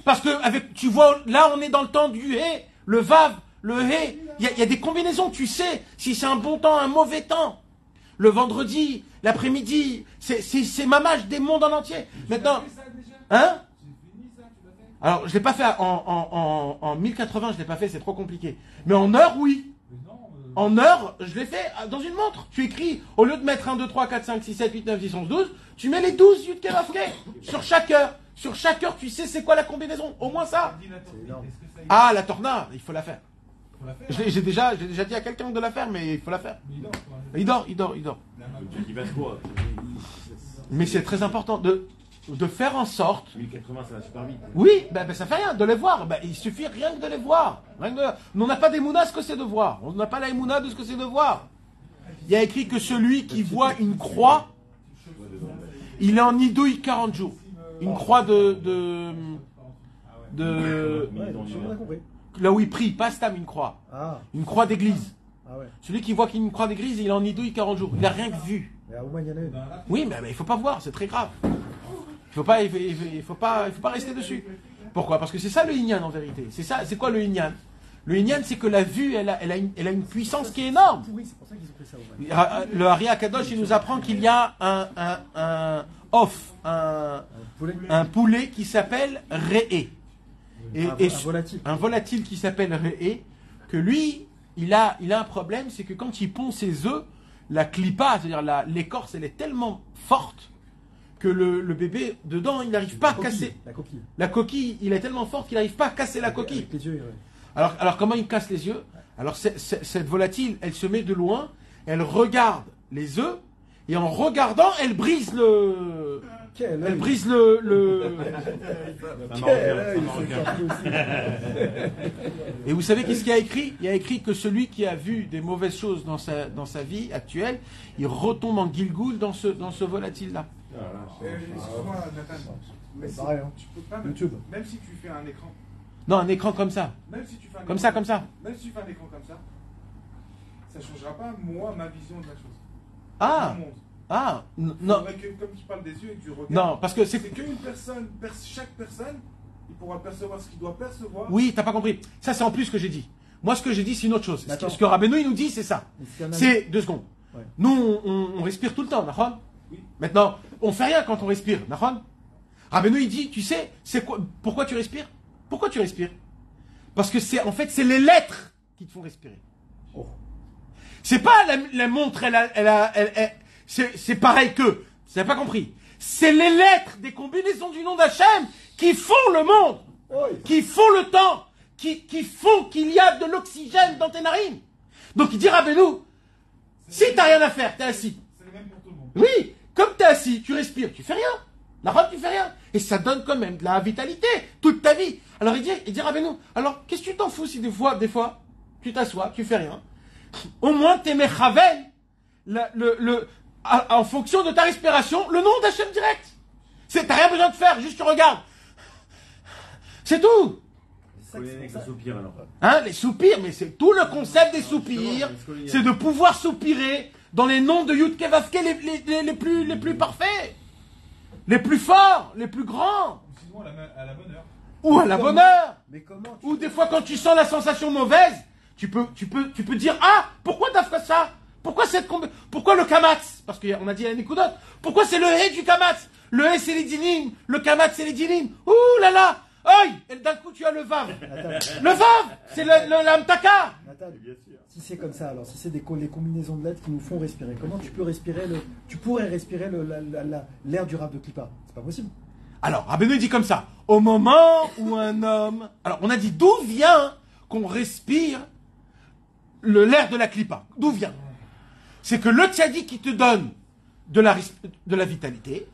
parce que tu vois, là on est dans le temps du hé, le vav, le hé, il y a des combinaisons, tu sais, si c'est un bon temps, un mauvais temps. Le vendredi, l'après-midi, c'est mamage des mondes en entier. Maintenant, hein? Alors, je l'ai pas fait en 1080, je l'ai pas fait, c'est trop compliqué. Mais en heure, oui. En heure, je l'ai fait dans une montre. Tu écris, au lieu de mettre 1, 2, 3, 4, 5, 6, 7, 8, 9, 10, 11, 12, tu mets les 12 Yudke Vavke sur chaque heure. Sur chaque heure, tu sais c'est quoi la combinaison. Au moins ça. Ah, la torna, il faut la faire. J'ai déjà dit à quelqu'un de la faire, mais il faut la faire. Il dort. Il va quoi? Mais c'est très important de faire en sorte. 1080, ça va super vite. Oui, ça fait rien de les voir. Il suffit rien que de les voir. On n'a pas d'émouna ce que c'est de voir. On n'a pas la émouna de ce que c'est de voir. Il y a écrit que celui qui voit une croix, il est en idouille 40 jours. Une croix de là où il prie, pas stam, une croix. Une croix d'église. Celui qui voit qu'il y a une croix d'église, il est en idouille 40 jours. Il n'a rien que vu. Oui, mais il ne faut pas voir, c'est très grave. Il faut pas rester dessus. Pourquoi? Parce que c'est ça le Inyan en vérité. C'est quoi le Inyan? Le Inyan, c'est que la vue, elle a une puissance qui est énorme. Pourri, c'est pour ça qu'ils ont fait ça. Ouais. Le Hari Akadosh, il nous apprend qu'il y a un poulet qui s'appelle Re'e. Un volatile qui s'appelle Re'e, que lui, il a un problème, c'est que quand il pond ses œufs, la clipa, c'est-à-dire l'écorce, elle est tellement forte que le bébé, dedans, il n'arrive pas à casser. La coquille, il est tellement forte qu'il n'arrive pas à casser la coquille. Avec les yeux, ouais. Alors comment il casse les yeux? Alors cette volatile, elle se met de loin, elle regarde les œufs, et en regardant, elle brise le... Elle brise le... Et vous savez qu'est-ce qu'il y a écrit? Il y a écrit que celui qui a vu des mauvaises choses dans sa vie actuelle, il retombe en Gilgoul dans ce volatile-là. Excuse-moi, Nathan, mais pareil, hein. tu peux pas, YouTube. même si tu fais un écran, Non, un écran comme ça. même si tu fais un Comme écran, ça, comme ça. même si tu fais un écran comme ça ne changera pas, moi, ma vision de la chose. Ah, Mon monde. ah, non, Faudrait que, comme tu parles des yeux et du regard, non, parce que c'est qu'une personne, chaque personne, il pourra percevoir ce qu'il doit percevoir. Oui, t'as pas compris. Ça, c'est en plus ce que j'ai dit. Moi, ce que j'ai dit, c'est une autre chose. D'accord. Ce que Rabbeinu, il nous dit, c'est ça. C'est 2 secondes. Ouais. Nous, on respire tout le temps, Nahon. Oui. Maintenant, on fait rien quand on respire, Nahon. Rabbeinu, il dit, tu sais, c'est quoi, pourquoi tu respires? Pourquoi tu respires? Parce que c'est les lettres qui te font respirer. Oh. C'est pas la montre, c'est pareil que. Tu n'as pas compris. C'est les lettres des combinaisons du nom d'Hachem qui font le monde, qui font le temps, qui font qu'il y a de l'oxygène dans tes narines. Donc il dit Rabbeinu, si t'as rien à faire, t'es assis. C'est le même pour tout le monde. Oui, comme t'es assis, tu respires, tu fais rien. La robe, tu fais rien. Et ça donne quand même de la vitalité toute ta vie. Alors il dit Rabbeinu, alors qu'est-ce que tu t'en fous si des fois, tu t'assois, tu fais rien. Au moins t'es mechaven en fonction de ta respiration, le nom d'Hachem direct. T'as rien besoin de faire, juste tu regardes. C'est tout. Les soupirs alors. Hein, les soupirs, mais c'est tout le concept des soupirs, c'est de pouvoir soupirer dans les noms de Yud Kevavke les plus parfaits, les plus forts, les plus grands. Sinon, à la bonne heure. Ou à la bonne heure. Mais comment Ou des fois quand tu sens la sensation mauvaise, tu peux dire ah, pourquoi t'as fait ça? Pourquoi le kamatz? Parce qu'on a dit la Nikoudot. Pourquoi c'est le hé du kamatz? Le hé c'est les dinim, le kamatz c'est les dinim. Ouh là là. Oi! Et d'un coup tu as le vav. Le vav, c'est l'amtaka. Nathan, si c'est comme ça, alors si c'est les combinaisons de lettres qui nous font respirer, comment tu peux respirer tu pourrais respirer l'air du Rav de Klippa? C'est pas possible. Alors, Rabbeinu dit comme ça. Au moment où un homme... Alors, on a dit d'où vient qu'on respire l'air de la Klippa? D'où vient? C'est que le tzaddik qui te donne de la vitalité.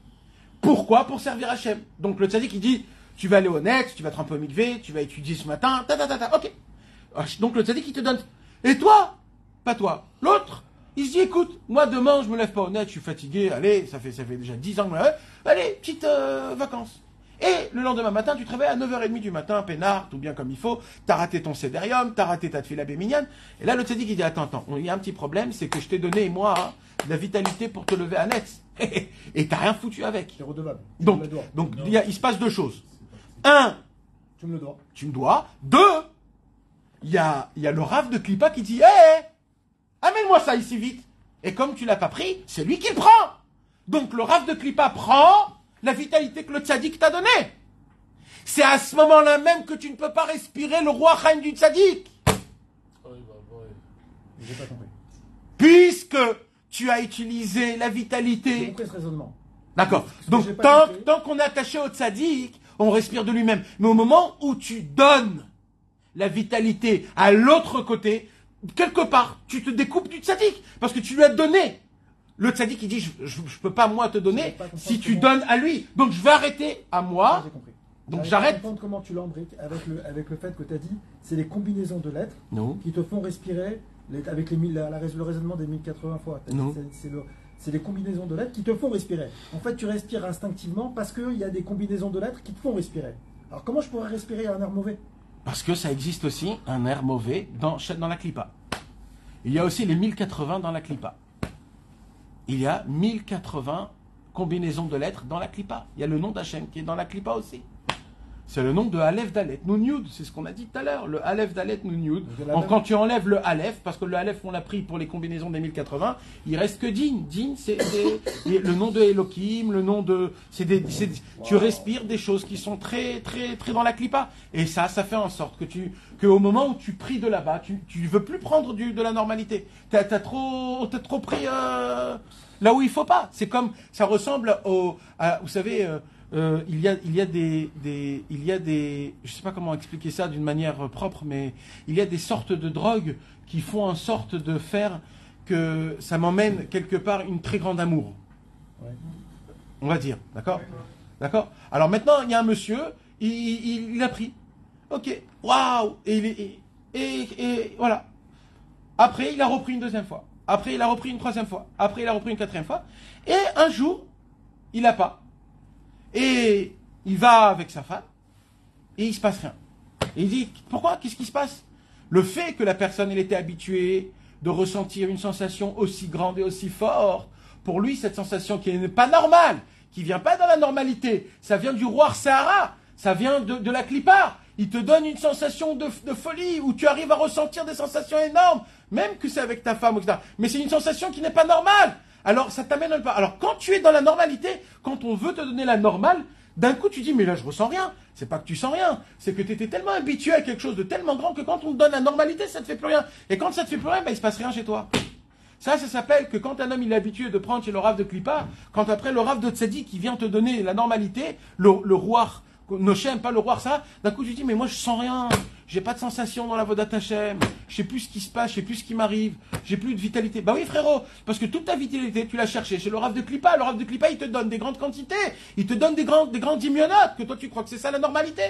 Pourquoi? Pour servir Hachem. Donc le tzaddik il dit, tu vas aller au net, tu vas te tremper au mikvé, tu vas étudier ce matin, ok. Donc le tzaddik il te donne. Et toi? Pas toi. L'autre, il se dit, écoute, moi demain je me lève pas au net, je suis fatigué, allez, ça fait déjà 10 ans que je me lève, allez, petite vacances. Et le lendemain matin, tu te réveilles à 9h30 du matin, peinard, tout bien comme il faut, t'as raté ton sédérium, t'as raté ta tefila béminiane. Et là, le tzaddik, il dit, attends, il y a un petit problème, c'est que je t'ai donné, moi, de la vitalité pour te lever à net. Et t'as rien foutu avec. C'est redevable. Donc il se passe 2 choses. 1, tu me le dois. Tu me dois. 2, il y a le Rav de Klippa qui dit, hé, amène-moi ça ici vite. Et comme tu l'as pas pris, c'est lui qui le prend. Donc le Rav de Klippa prend la vitalité que le tzaddik t'a donnée. C'est à ce moment-là même que tu ne peux pas respirer le roi Chaim du tzaddik. J'ai pas compris. Puisque tu as utilisé la vitalité. J'ai compris ce raisonnement. D'accord. Ce Donc que j'ai pas compris. tant qu'on est attaché au tzaddik, on respire de lui-même. Mais au moment où tu donnes la vitalité à l'autre côté, quelque part, tu te découpes du tzaddik. Parce que tu lui as donné. Le tzaddik, il dit, je peux pas moi te donner si tu donnes à lui. Donc je vais arrêter à moi. J'ai compris. Donc J'arrive j'arrête. à comprendre comment tu l'embriques avec le fait que tu as dit, c'est les combinaisons de lettres Non. qui te font respirer avec le raisonnement des 1080 fois. Non. C'est les combinaisons de lettres qui te font respirer. En fait, tu respires instinctivement parce qu'il y a des combinaisons de lettres qui te font respirer. Alors comment je pourrais respirer un air mauvais? Parce que ça existe aussi un air mauvais dans la Klippa. Il y a aussi les 1080 dans la Klippa. Il y a 1080 combinaisons de lettres dans la Klippa. Il y a le nom d'Hachem qui est dans la Klippa aussi. C'est le nom de Aleph Dalet Nun Yud, c'est ce qu'on a dit tout à l'heure, le Aleph Dalet Nun Yud. Quand tu enlèves le Aleph, parce que le Aleph on l'a pris pour les combinaisons des 1080, il reste que Din. Din c'est le nom de Elohim, le nom de... tu respires des choses qui sont très très très dans la Klippa. Et ça fait en sorte que au moment où tu pries de là-bas, tu veux plus prendre de la normalité. T'as trop pris là où il faut pas. C'est comme, ça ressemble vous savez... il y a des, je sais pas comment expliquer ça d'une manière propre, mais il y a des sortes de drogues qui font en sorte de faire que ça m'emmène quelque part une très grande amour. Ouais. On va dire, d'accord? D'accord? Alors maintenant, il y a un monsieur, il a pris. Ok, waouh! Et voilà. Après, il a repris une deuxième fois. Après, il a repris une troisième fois. Après, il a repris une quatrième fois. Et un jour, il n'a pas. Et il va avec sa femme, et il ne se passe rien. Et il dit, pourquoi? Qu'est-ce qui se passe? Le fait que la personne, elle était habituée de ressentir une sensation aussi grande et aussi forte, pour lui, cette sensation qui n'est pas normale, qui ne vient pas dans la normalité, ça vient du roi Sahara, ça vient de la Klippa. Il te donne une sensation de folie, où tu arrives à ressentir des sensations énormes, même que c'est avec ta femme, etc. Mais c'est une sensation qui n'est pas normale. Alors, ça t'amène pas. Alors, quand tu es dans la normalité, quand on veut te donner la normale, d'un coup, tu dis, mais là, je ressens rien. C'est pas que tu sens rien. C'est que tu étais tellement habitué à quelque chose de tellement grand que quand on te donne la normalité, ça te fait plus rien. Et quand ça te fait plus rien, il se passe rien chez toi. Ça s'appelle que quand un homme, il est habitué de prendre chez le Rav de Klippa, quand après le Rav de Tzadik, qui vient te donner la normalité, le roi Noshem, pas le roi ça, d'un coup, tu dis, mais moi, je sens rien. J'ai pas de sensation dans la Vodat Hashem, je sais plus ce qui se passe, je sais plus ce qui m'arrive, j'ai plus de vitalité. Bah oui frérot, parce que toute ta vitalité, tu l'as cherchée chez le Rav de Klippa. Le Rav de Klippa, il te donne des grandes quantités, il te donne des grandes dimionotes, que toi tu crois que c'est ça la normalité.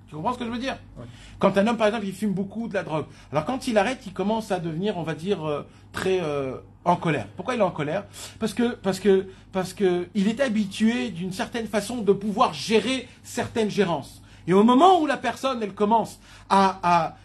Tu comprends ce que je veux dire? Ouais. Quand un homme, par exemple, il fume beaucoup de la drogue, alors quand il arrête, il commence à devenir, on va dire, très en colère. Pourquoi il est en colère? Parce que il est habitué d'une certaine façon de pouvoir gérer certaines gérances. Et au moment où la personne, elle commence à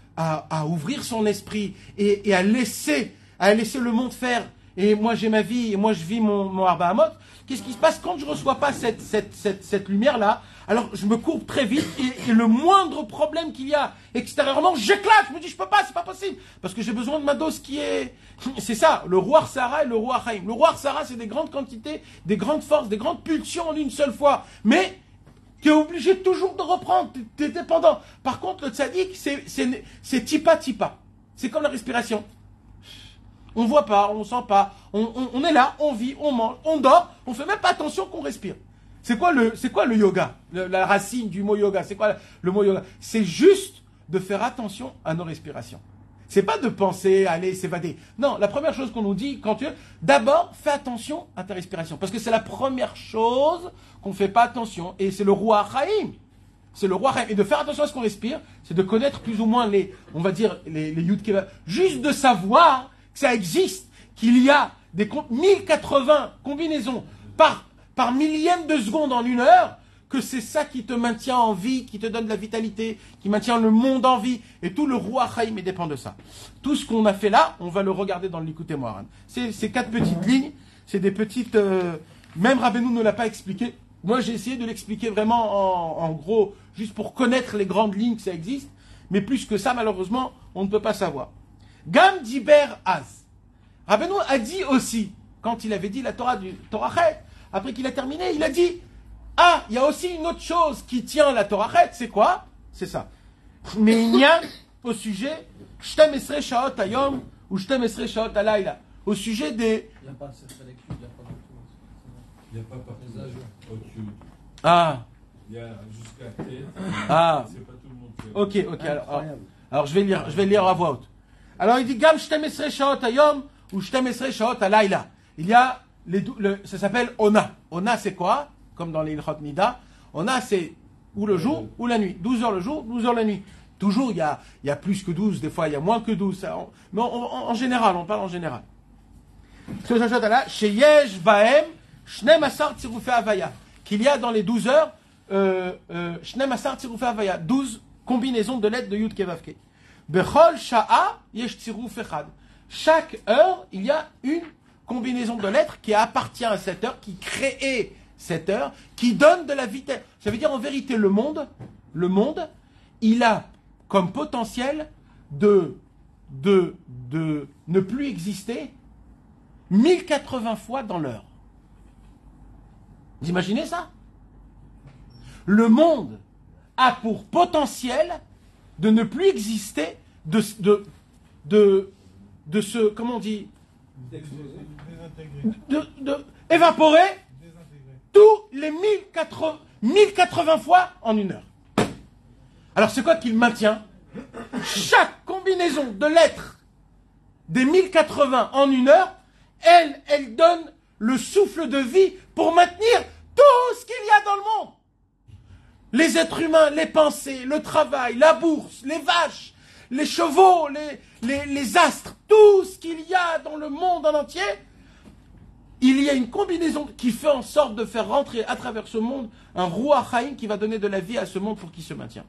ouvrir son esprit et à laisser le monde faire, et moi j'ai ma vie, et moi je vis mon Arba Hamot, qu'est-ce qui se passe quand je ne reçois pas cette lumière-là? Alors je me courbe très vite, et le moindre problème qu'il y a extérieurement, j'éclate, je me dis je peux pas, c'est pas possible, parce que j'ai besoin de ma dose qui est... C'est ça, le roi Sahara et le roi Chaim. Le roi Sahara, c'est des grandes quantités, des grandes forces, des grandes pulsions en une seule fois, mais... tu es obligé toujours de reprendre, tu es dépendant. Par contre, le tzaddik, c'est tipa. C'est comme la respiration. On voit pas, on sent pas, on est là, on vit, on mange, on dort, on fait même pas attention qu'on respire. C'est quoi le yoga? La racine du mot yoga, c'est quoi le mot yoga? C'est juste de faire attention à nos respirations. C'est pas de penser, aller s'évader. Non, la première chose qu'on nous dit, d'abord, fais attention à ta respiration. Parce que c'est la première chose qu'on ne fait pas attention. Et c'est le roi Chaim. C'est le roi Chaim. Et de faire attention à ce qu'on respire, c'est de connaître plus ou moins les Yud Keva. Juste de savoir que ça existe, qu'il y a des 1080 combinaisons par millième de seconde en une heure, que c'est ça qui te maintient en vie, qui te donne de la vitalité, qui maintient le monde en vie. Et tout le roi Chaim dépend de ça. Tout ce qu'on a fait là, on va le regarder dans le Likutei Moharan. Ces 4 petites lignes, c'est des petites... même Rabbeinu ne l'a pas expliqué. Moi, j'ai essayé de l'expliquer vraiment en gros, juste pour connaître les grandes lignes que ça existe. Mais plus que ça, malheureusement, on ne peut pas savoir. Gam Diber Az. Rabbeinu a dit aussi, quand il avait dit la Torah du Torachet, après qu'il a terminé, il a dit... ah, il y a aussi une autre chose qui tient la Torachet, c'est quoi? C'est ça. Mais il y a au sujet, Shtem Esrei Shaot Hayom ou Shtem Esrei Shaot Halayla, au sujet des... Il n'y a pas de secret lecture, il n'y a pas de tout. Il n'y a pas partout. Au-dessus. Ah. Il y a jusqu'à T. Ah. C'est pas tout le monde qui... Ok. Alors je vais lire à voix haute. Alors il dit Gam Shtem Esrei Shaot Hayom ou Shtem Esrei Shaot Halayla. Il y a ça s'appelle Ona. Ona c'est quoi? Comme dans les Ilchot Nida, Ona c'est ou le jour ou la nuit. 12 heures le jour, 12 heures la nuit. Toujours il y a plus que 12, des fois il y a moins que 12. Mais en général, on parle en général. Qu'il y a dans les 12 heures, 12 combinaisons de lettres de Yud Kevavke. Bechol Sha'a yesh tziruf echad. Chaque heure, il y a une combinaison de lettres qui appartient à cette heure, qui crée cette heure, qui donne de la vitesse. Ça veut dire en vérité le monde, il a comme potentiel de ne plus exister 1080 fois dans l'heure. Vous imaginez ça? Le monde a pour potentiel de ne plus exister, de se, comment on dit, évaporer tous les 1080 fois en une heure. Alors c'est quoi qu'il maintient? Chaque combinaison de lettres des 1080 en une heure, elle donne le souffle de vie pour maintenir tout ce qu'il y a dans le monde. Les êtres humains, les pensées, le travail, la bourse, les vaches, les chevaux, les astres, tout ce qu'il y a dans le monde en entier, il y a une combinaison qui fait en sorte de faire rentrer à travers ce monde un Ruach Haïm qui va donner de la vie à ce monde pour qu'il se maintienne.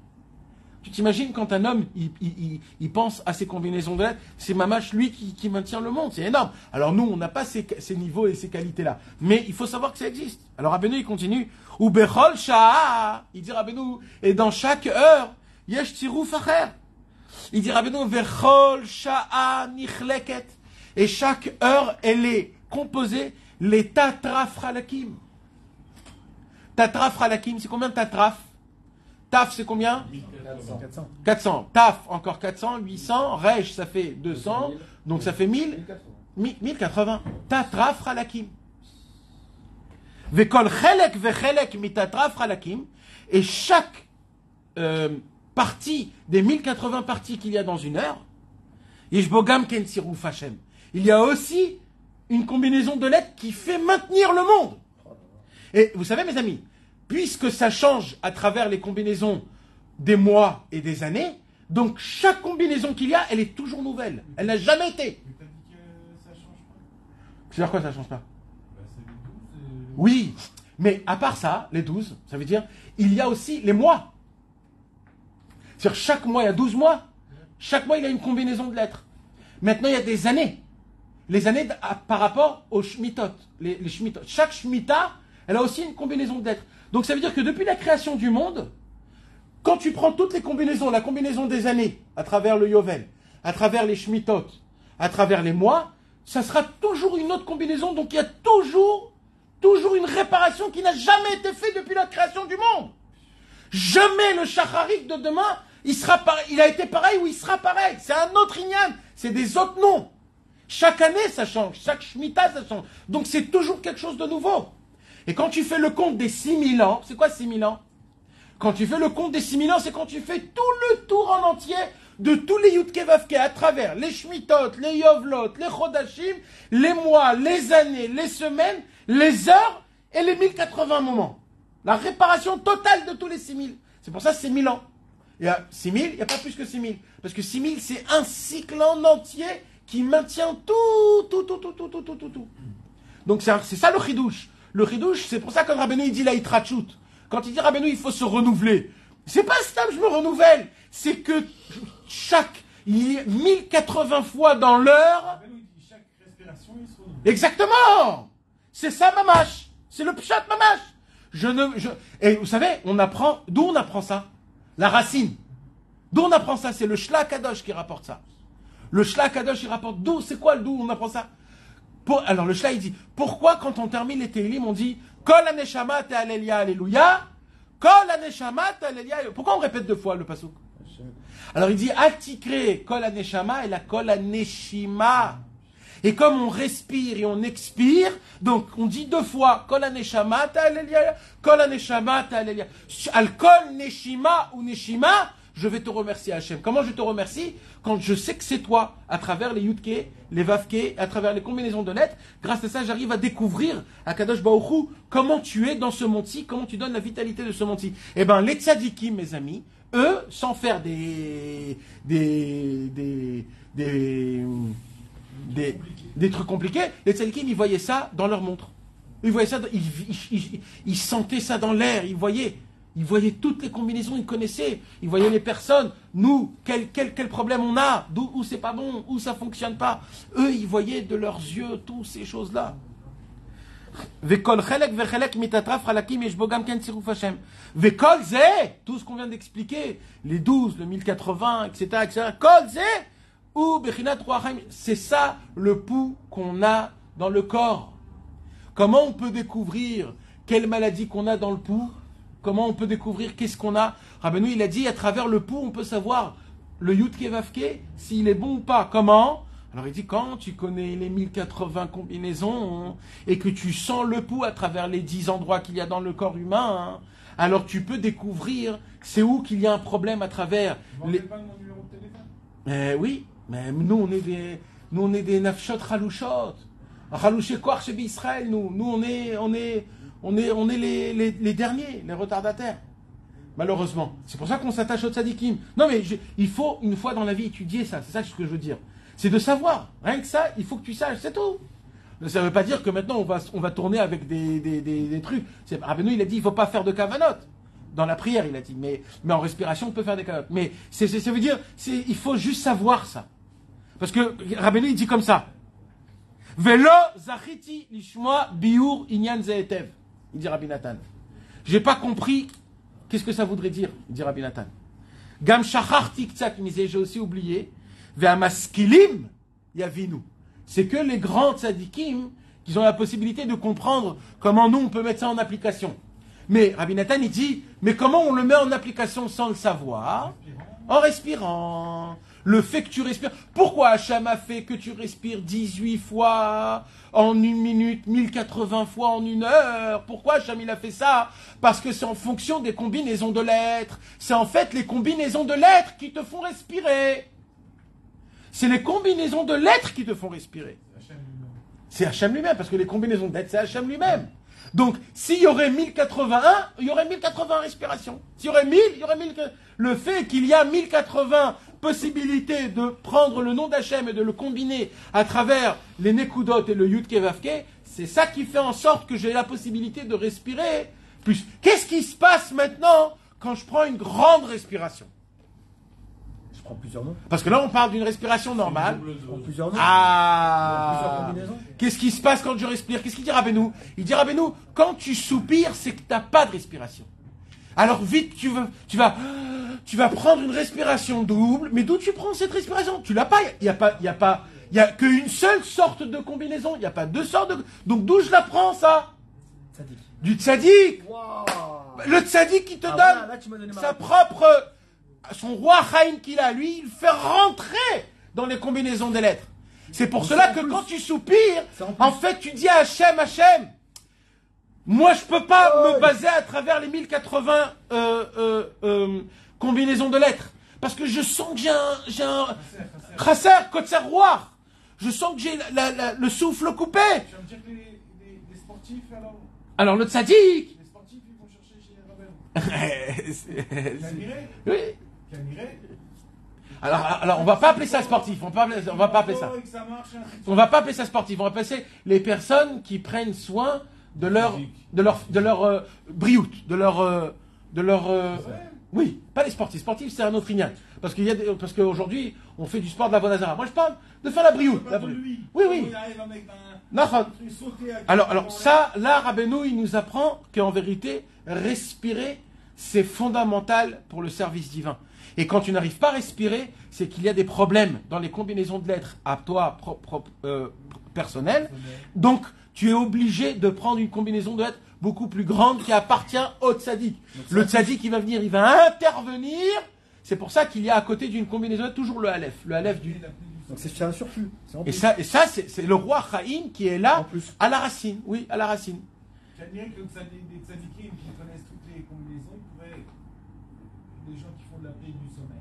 Tu t'imagines quand un homme, il pense à ces combinaisons de lettres, c'est mamache lui qui maintient le monde, c'est énorme. Alors nous, on n'a pas ces niveaux et ces qualités-là. Mais il faut savoir que ça existe. Alors Rabbeinu, il continue. Ou bechol sha'a, il dit Rabbeinu, et dans chaque heure, yesh tziruf acher. Il dit Rabbeinu, bechol sha'a nichleket. Et chaque heure, elle est composée, les tatraf halakim. Tatraf halakim, c'est combien de tatraf? Taf, c'est combien? 400. 400. Taf, encore 400, 800. Rej, ça fait 200. Donc ça fait 1080. Tatraf halakim. Vekol chelek vechelek mitatraf halakim. Et chaque partie des 1080 parties qu'il y a dans une heure, yeshbogam ken siruf Hashem. Il y a aussi une combinaison de lettres qui fait maintenir le monde. Et vous savez, mes amis, puisque ça change à travers les combinaisons des mois et des années, donc chaque combinaison qu'il y a, elle est toujours nouvelle. Elle n'a jamais été. Mais t'as dit que ça change pas? C'est-à-dire quoi ça change pas? Bah, c'est les 12 Oui, mais à part ça, les 12, ça veut dire, il y a aussi les mois. C'est-à-dire chaque mois, il y a 12 mois. Chaque mois, il y a une combinaison de lettres. Maintenant, il y a des années. Les années par rapport aux shmitot. Les shmitot. Chaque shmita, elle a aussi une combinaison de lettres. Donc ça veut dire que depuis la création du monde, quand tu prends toutes les combinaisons, la combinaison des années, à travers le Yovel, à travers les Shmitot, à travers les mois, ça sera toujours une autre combinaison. Donc il y a toujours une réparation qui n'a jamais été faite depuis la création du monde. Jamais le Shacharit de demain, il a été pareil ou il sera pareil. C'est un autre Inyan, c'est des autres noms. Chaque année ça change, chaque Shemitah ça change. Donc c'est toujours quelque chose de nouveau. Et quand tu fais le compte des 6000 ans, c'est quoi 6000 ans? Quand tu fais le compte des 6000 ans, c'est quand tu fais tout le tour en entier de tous les Yudke Vavke à travers les Shmitot, les Yovlot, les Chodashim, les mois, les années, les semaines, les heures et les 1080 moments. La réparation totale de tous les 6000. C'est pour ça que c'est 1000 ans. Il y a 6000, il n'y a pas plus que 6000. Parce que 6000, c'est un cycle en entier qui maintient tout. Donc c'est ça le chidouche. Le chidouche, c'est pour ça que Rabbeinu il dit la itrachut. Quand il dit Rabbeinu, il faut se renouveler. C'est pas stam, je me renouvelle. C'est que il y a 1080 fois dans l'heure. Chaque respiration, il se renouvelle. Exactement. C'est ça, mamash. C'est le pshat, mamash. Et vous savez, d'où on apprend ça? La racine. D'où on apprend ça? C'est le Shla Kadosh qui rapporte ça. Le Shla Kadosh, il rapporte d'où on apprend ça? Alors le Shla, il dit, pourquoi quand on termine les Tehillim, on dit Kol ha-neshama te'alelia alléluia, Kol ha-neshama te'alelia. Pourquoi on répète 2 fois le pasuk? Alors il dit Atikre Kol ha-neshama et la Kol ha-neshima. Et comme on respire et on expire, donc on dit 2 fois Kol ha-neshama te'alelia, Kol ha-neshama te'alelia. Al Kol neshima ou neshima, je vais te remercier Hachem. Comment je te remercie? Quand je sais que c'est toi, à travers les Yudke, les Vavke, à travers les combinaisons de lettres, grâce à ça, j'arrive à découvrir, à Kadosh Baruch Hu, comment tu es dans ce monde-ci, comment tu donnes la vitalité de ce monde-ci. Eh bien, les tzadikim, mes amis, eux, sans faire des trucs compliqués, les tzadikim, ils voyaient ça dans leur montre. Ils voyaient ça, ils sentaient ça dans l'air, ils voyaient. Il voyait toutes les combinaisons, il connaissait. Il voyait les personnes. Nous, quel problème on a, où c'est pas bon, où ça fonctionne pas. Eux, ils voyaient de leurs yeux toutes ces choses-là. Vekol chelek vechelek mitatraf halakim yesh bo gam ken tziruf Hashem. Vekol zeh, tout ce qu'on vient d'expliquer, les 12, le 1080, etc. Kol zeh, ou bechinat ruach haim, c'est ça le pouls qu'on a dans le corps. Comment on peut découvrir quelle maladie qu'on a dans le pouls? Comment on peut découvrir qu'est-ce qu'on a? Rabbeinu, il a dit, à travers le pouls, on peut savoir le Yudke Vavke, s'il est bon ou pas. Comment? Alors il dit, quand tu connais les 1080 combinaisons et que tu sens le pouls à travers les 10 endroits qu'il y a dans le corps humain, alors tu peux découvrir c'est où qu'il y a un problème à travers Vous les... pas mon numéro de téléphone? Oui, mais nous on est des nafshot chalouchot. Chalouché Koar chez Israël, nous on est les derniers, les retardataires. Malheureusement. C'est pour ça qu'on s'attache au tzadikim. Non mais il faut une fois dans la vie étudier ça, c'est ça ce que je veux dire. C'est de savoir. Rien que ça, il faut que tu saches, c'est tout. Ça ne veut pas dire que maintenant on va tourner avec des trucs. Rabbeinu, il a dit, il ne faut pas faire de kavanot. Dans la prière, il a dit, mais en respiration, on peut faire des kavanot. Mais ça veut dire, il faut juste savoir ça. Parce que Rabbeinu, il dit comme ça. Velo zachiti lishmoa biur inyan zeetev. Il dit Rabbi Nathan. J'ai pas compris qu'est-ce que ça voudrait dire, il dit Rabbi Nathan. Gam shacharti ktsak, j'ai aussi oublié. Ve'amaskilim yavinu. C'est que les grands tzadikim qui ont la possibilité de comprendre comment nous on peut mettre ça en application. Mais Rabbi Nathan il dit, mais comment on le met en application sans le savoir? En respirant. Le fait que tu respires. Pourquoi Hacham a fait que tu respires 18 fois en 1 minute, 1080 fois en 1 heure? Pourquoi Hacham il a fait ça? Parce que c'est en fonction des combinaisons de lettres. C'est en fait les combinaisons de lettres qui te font respirer. C'est les combinaisons de lettres qui te font respirer. C'est Hacham lui-même, parce que les combinaisons de lettres, c'est Hacham lui-même. Donc, s'il y aurait 1081, il y aurait 1080 respirations. S'il y aurait 1000, il y aurait 1000. Le fait qu'il y a 1080 possibilités de prendre le nom d'Hachem et de le combiner à travers les Nekudot et le Yudke Vavke, c'est ça qui fait en sorte que j'ai la possibilité de respirer plus. Qu'est-ce qui se passe maintenant quand je prends une grande respiration? Je prends plusieurs noms. Parce que là, on parle d'une respiration normale. Je prends plusieurs noms. Ah! Plusieurs combinaisons. Qu'est-ce qui se passe quand je respire? Qu'est-ce qu'il dit Rabbeinu? Il dit Rabbeinu, quand tu soupires, c'est que tu n'as pas de respiration. Alors vite, tu vas prendre une respiration double, mais d'où tu prends cette respiration? Tu l'as pas. Il y a qu'une seule sorte de combinaison. Il n'y a pas deux sortes de. Donc d'où je la prends ça? Tzadik. Du tzadik. Wow. Le tzadik qui te donne voilà, là, tu m'as donné ma sa réponse. propre, son roi Chaim qu'il a, lui, il fait rentrer dans les combinaisons des lettres. C'est pour cela que quand tu soupires, en fait, tu dis à Hachem, Hachem, moi, je peux pas me baser à travers les 1080 combinaisons de lettres. Parce que je sens que j'ai un chasser, kotser, roi. Je sens que j'ai le souffle coupé. Tu vas me dire que les sportifs, Alors, le tzaddik. les sportifs, ils vont chercher chez Rabbeinu. Caniré Oui. Caniré Alors, on va pas appeler ça sportif. On va pas appeler ça. On va pas appeler ça sportif. On va appeler les personnes qui prennent soin de leur briout, de leur oui, pas les sportifs. Sportifs, c'est un autre ignan. Parce qu'aujourd'hui, on fait du sport de la Bonazara. Moi, je parle de faire la briout. Oui, oui. Alors ça, là, Rabbeinu, il nous apprend qu'en vérité, respirer, c'est fondamental pour le service divin. Et quand tu n'arrives pas à respirer, c'est qu'il y a des problèmes dans les combinaisons de lettres à toi, personnel. Donc, tu es obligé de prendre une combinaison de lettres beaucoup plus grande qui appartient au tzaddik. Le tzaddik, il va venir, il va intervenir. C'est pour ça qu'il y a à côté d'une combinaison de lettres toujours le Aleph du... Donc c'est un surplus. Et ça, c'est le roi Chaim qui est là, à la racine. Oui, à la racine. Tu dirais que des tzadikim qui connaissent toutes les combinaisons, ils pourraient, des gens qui font de la paix du sommeil,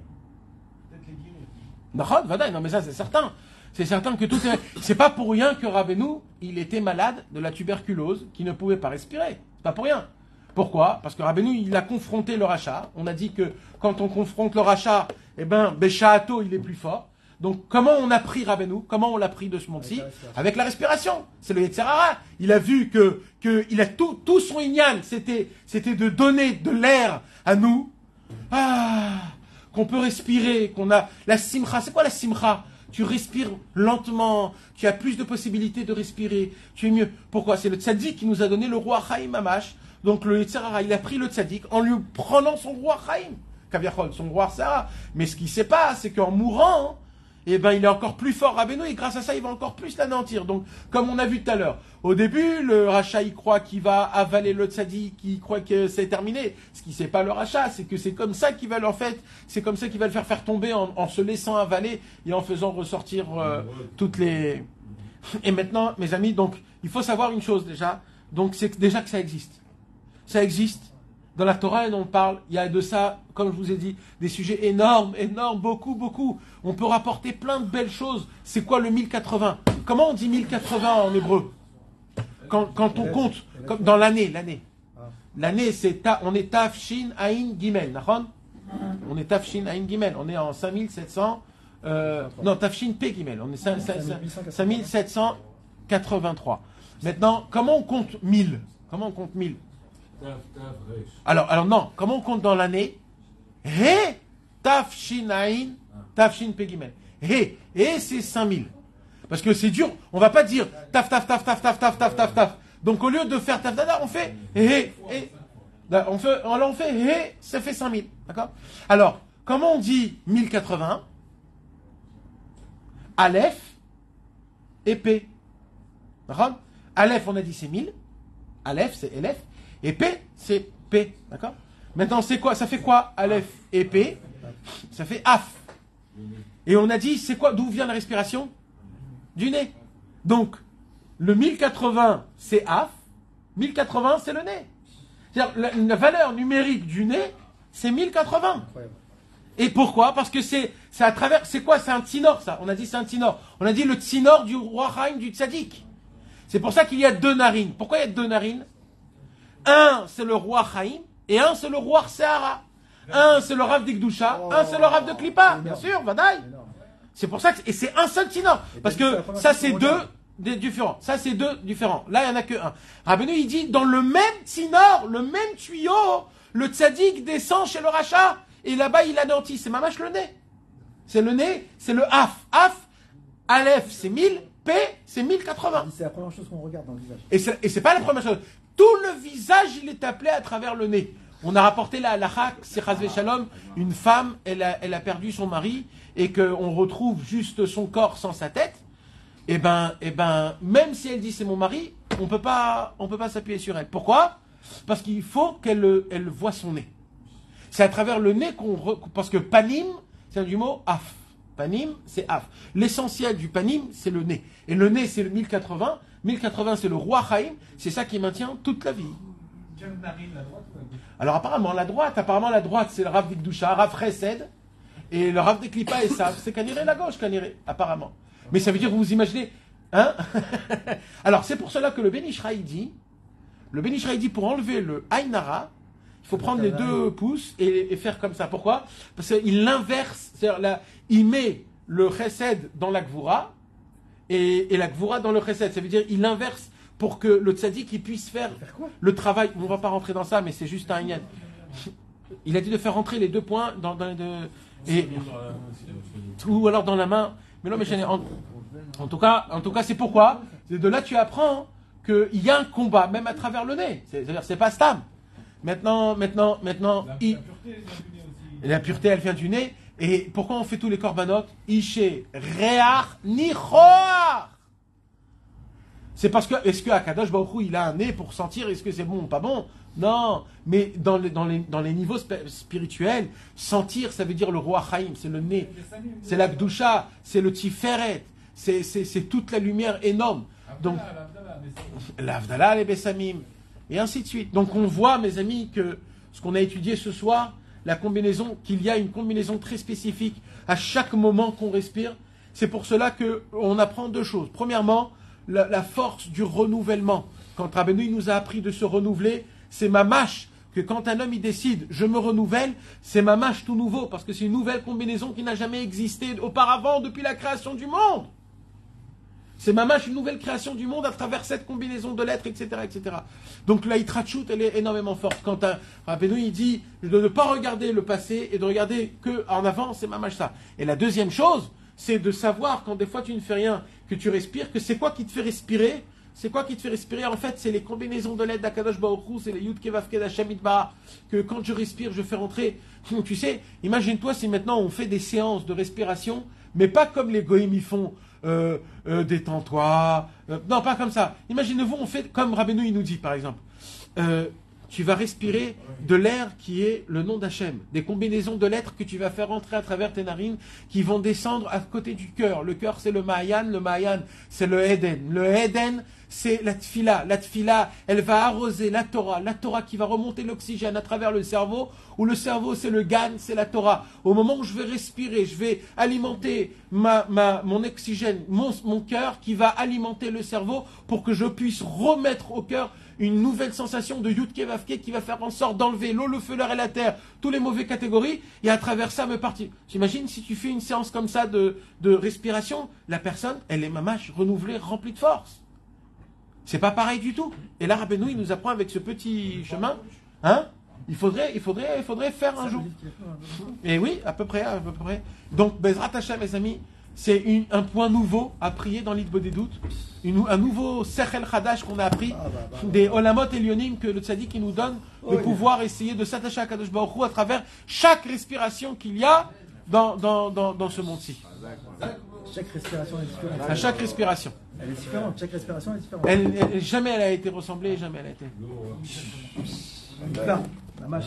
peut-être les guérir. Non, mais ça, c'est certain. C'est certain que tout est... C'est pas pour rien que Rabbeinu, il était malade de la tuberculose, qui ne pouvait pas respirer. C'est pas pour rien. Pourquoi? Parce que Rabbeinu, il a confronté le rachat. On a dit que quand on confronte le rachat, eh ben, Béchato, il est plus fort. Donc, comment on a pris Rabbeinu? Comment on l'a pris de ce monde-ci? Avec la respiration. C'est le Yetzer Hara. Il a vu que il a tout son inyan, c'était de donner de l'air à nous. Qu'on peut respirer, qu'on a la simcha. C'est quoi la simcha? Tu respires lentement, tu as plus de possibilités de respirer, tu es mieux. Pourquoi? C'est le tzaddik qui nous a donné le roi Chaim Mamash. Donc le Yetzer Hara, il a pris le tzaddik en lui prenant son roi Chaim. Kaviachol, son roi Sarah. Mais ce qui se passe, c'est qu'en mourant, il est encore plus fort Rabbeinu et grâce à ça, il va encore plus l'anéantir. Donc, comme on a vu tout à l'heure, au début, le rachat, il croit qu'il va avaler le tzaddik, il croit que c'est terminé. Ce qui c'est pas le rachat, c'est que c'est comme ça qu'il va c'est comme ça qu'il va le faire tomber en se laissant avaler et en faisant ressortir toutes les... Et maintenant, mes amis, donc, il faut savoir une chose déjà. Donc, c'est déjà que ça existe. Ça existe. Dans la Torah, on parle, il y a de ça, comme je vous ai dit, des sujets énormes, beaucoup. On peut rapporter plein de belles choses. C'est quoi le 1080? Comment on dit 1080 en hébreu? Quand on compte, comme dans l'année. L'année, on est Tafshin Aïn Gimel, d'accord? On est Tafshin Aïn Gimel, on est en 5700, non, Tafshin P Gimel, on est 5783. Maintenant, comment on compte 1000? Comment on compte 1000? Alors non, comment on compte dans l'année? He, Tafshin Aïn, Tafshin P Gimel. He, c'est 5000. Parce que c'est dur, on va pas dire taf. Donc au lieu de faire taf, on fait he. On fait he, ça fait 5000. D'accord? Alors, comment on dit 1080? Aleph et P. D'accord? Aleph, on a dit c'est 1000. Aleph, c'est Elef. Et P, c'est P. D'accord? Maintenant, c'est quoi? Ça fait quoi? Aleph et P. Ça fait Af. Et on a dit, c'est quoi? D'où vient la respiration? Du nez. Donc, le 1080, c'est Af. 1080, c'est le nez. C'est-à-dire, la valeur numérique du nez, c'est 1080. Et pourquoi? Parce que c'est à travers, c'est quoi? C'est un tsinor, ça. On a dit c'est un tsinor. On a dit le tsinor du roi Chaim, du tzaddik. C'est pour ça qu'il y a deux narines. Pourquoi il y a deux narines? Un, c'est le roi Chaim, et un, c'est le roi Sehara. Un, c'est le Rav d'Ikdusha, un, c'est le Rav de Klippa. Bien sûr, Vadaï. C'est pour ça que, et c'est un seul tsinor. Parce que ça, c'est deux différents. Ça, c'est deux différents. Là, il n'y en a que un. Rabbeinu, il dit, dans le même tsinor, le même tuyau, le tzaddik descend chez le rachat, et là-bas, il anéantit. C'est mamash le nez. C'est le nez, c'est le Af. Af, Aleph, c'est 1000, P, c'est 1080. C'est la première chose qu'on regarde dans le visage. Et c'est pas la première chose. Tout le visage, il est appelé à travers le nez. On a rapporté la halakha, c'est Chazvé Shalom, une femme, elle a perdu son mari, et qu'on retrouve juste son corps sans sa tête. Et ben, même si elle dit c'est mon mari, on peut pas s'appuyer sur elle. Pourquoi? Parce qu'il faut qu'elle voit son nez. C'est à travers le nez parce que panim, c'est du mot af. Panim, c'est af. L'essentiel du panim, c'est le nez. Et le nez, c'est le 1080. 1080, c'est le roi Chaim. C'est ça qui maintient toute la vie. Alors apparemment la droite, c'est le Rav d'Ikdusha, Rav Chesed. Et le Rav de Klippa et ça, c'est Kaniré la gauche, Kaniré, apparemment. Mais ça veut dire, vous imaginez, hein? Alors c'est pour cela que le Ben Ishraï dit, pour enlever le Ainara, il faut prendre les deux pouces et faire comme ça. Pourquoi? Parce qu'il l'inverse, c'est-à-dire là, il met le Chesed dans la Gvura, et la Gvura dans le Chesed. Ça veut dire, il inverse pour que le tzaddik il puisse faire le travail. On ne va pas rentrer dans ça, mais c'est juste un yen. Il a dit de faire rentrer les deux points dans les deux. Ou alors dans la main. Mais non, mais en tout cas, c'est pourquoi. C'est de là tu apprends qu'il y a un combat, même à travers le nez. C'est-à-dire, c'est pas stam. Maintenant, la pureté, elle vient du nez. Et pourquoi on fait tous les korbanot? Ishe, Reach, Nichoar. C'est parce que, est-ce que Akadosh Baruch Hu, il a un nez pour sentir est-ce que c'est bon ou pas bon? Non, mais dans les niveaux spirituels, sentir, ça veut dire le roi Chaim, c'est le nez, c'est la Gdusha, c'est le Tiferet, c'est toute la lumière énorme. Donc, l'Avdallah, les Bessamim, et ainsi de suite. Donc on voit, mes amis, que ce qu'on a étudié ce soir, qu'il y a une combinaison très spécifique à chaque moment qu'on respire. C'est pour cela qu'on apprend deux choses. Premièrement, la force du renouvellement. Quand Rabbeinu nous a appris de se renouveler, c'est mamash que quand un homme il décide, je me renouvelle, c'est mamash tout nouveau, parce que c'est une nouvelle combinaison qui n'a jamais existé auparavant depuis la création du monde. C'est mamash une nouvelle création du monde à travers cette combinaison de lettres, etc., etc. Donc la hitrachut, elle est énormément forte. Quand un Rabbeinu, il dit de ne pas regarder le passé et de regarder que en avant, c'est mamash ça. Et la deuxième chose, c'est de savoir quand des fois tu ne fais rien, que tu respires, que c'est quoi qui te fait respirer. C'est quoi qui te fait respirer? En fait, c'est les combinaisons de lettres d'Akadosh Baruch Hu, c'est les Yud Kei Vav Kei d'Hashem Yitbarach, que quand je respire, je fais rentrer. Donc, tu sais, imagine-toi si maintenant on fait des séances de respiration, mais pas comme les goïms y font, détends-toi. Non, pas comme ça. Imaginez-vous, on fait comme Rabbeinu il nous dit, par exemple. Tu vas respirer de l'air qui est le nom d'Hachem. Des combinaisons de lettres que tu vas faire rentrer à travers tes narines qui vont descendre à côté du cœur. Le cœur, c'est le Mayan. Le Mayan, c'est le Eden. Le Eden, c'est la Tfila. La Tfila, elle va arroser la Torah. La Torah qui va remonter l'oxygène à travers le cerveau. Ou le cerveau, c'est le Gan, c'est la Torah. Au moment où je vais respirer, je vais alimenter mon oxygène, mon cœur qui va alimenter le cerveau pour que je puisse remettre au cœur une nouvelle sensation de Yud Kei Vav Kei qui va faire en sorte d'enlever l'eau, le feu, l'air et la terre, tous les mauvais catégories, et à travers ça me partir. J'imagine si tu fais une séance comme ça de respiration, la personne, elle est mamache, renouvelée, remplie de force. C'est pas pareil du tout. Et là, Rabbeinu, il nous apprend avec ce petit chemin, hein, il faudrait faire un jour. Et oui, à peu près. Donc, Bezrat Hashem, mes amis, c'est un point nouveau à prier dans l'Itbo des doutes, un nouveau Sechel Chadash qu'on a appris, des Olamot Elyonim que le Tzadik nous donne, de pouvoir essayer de s'attacher à Kadosh Baruch Hu à travers chaque respiration qu'il y a dans ce monde-ci. Chaque respiration est différente. À chaque respiration. Elle est différente, chaque respiration est différente. Jamais elle a été ressemblée, jamais elle a été. Là, la mâche.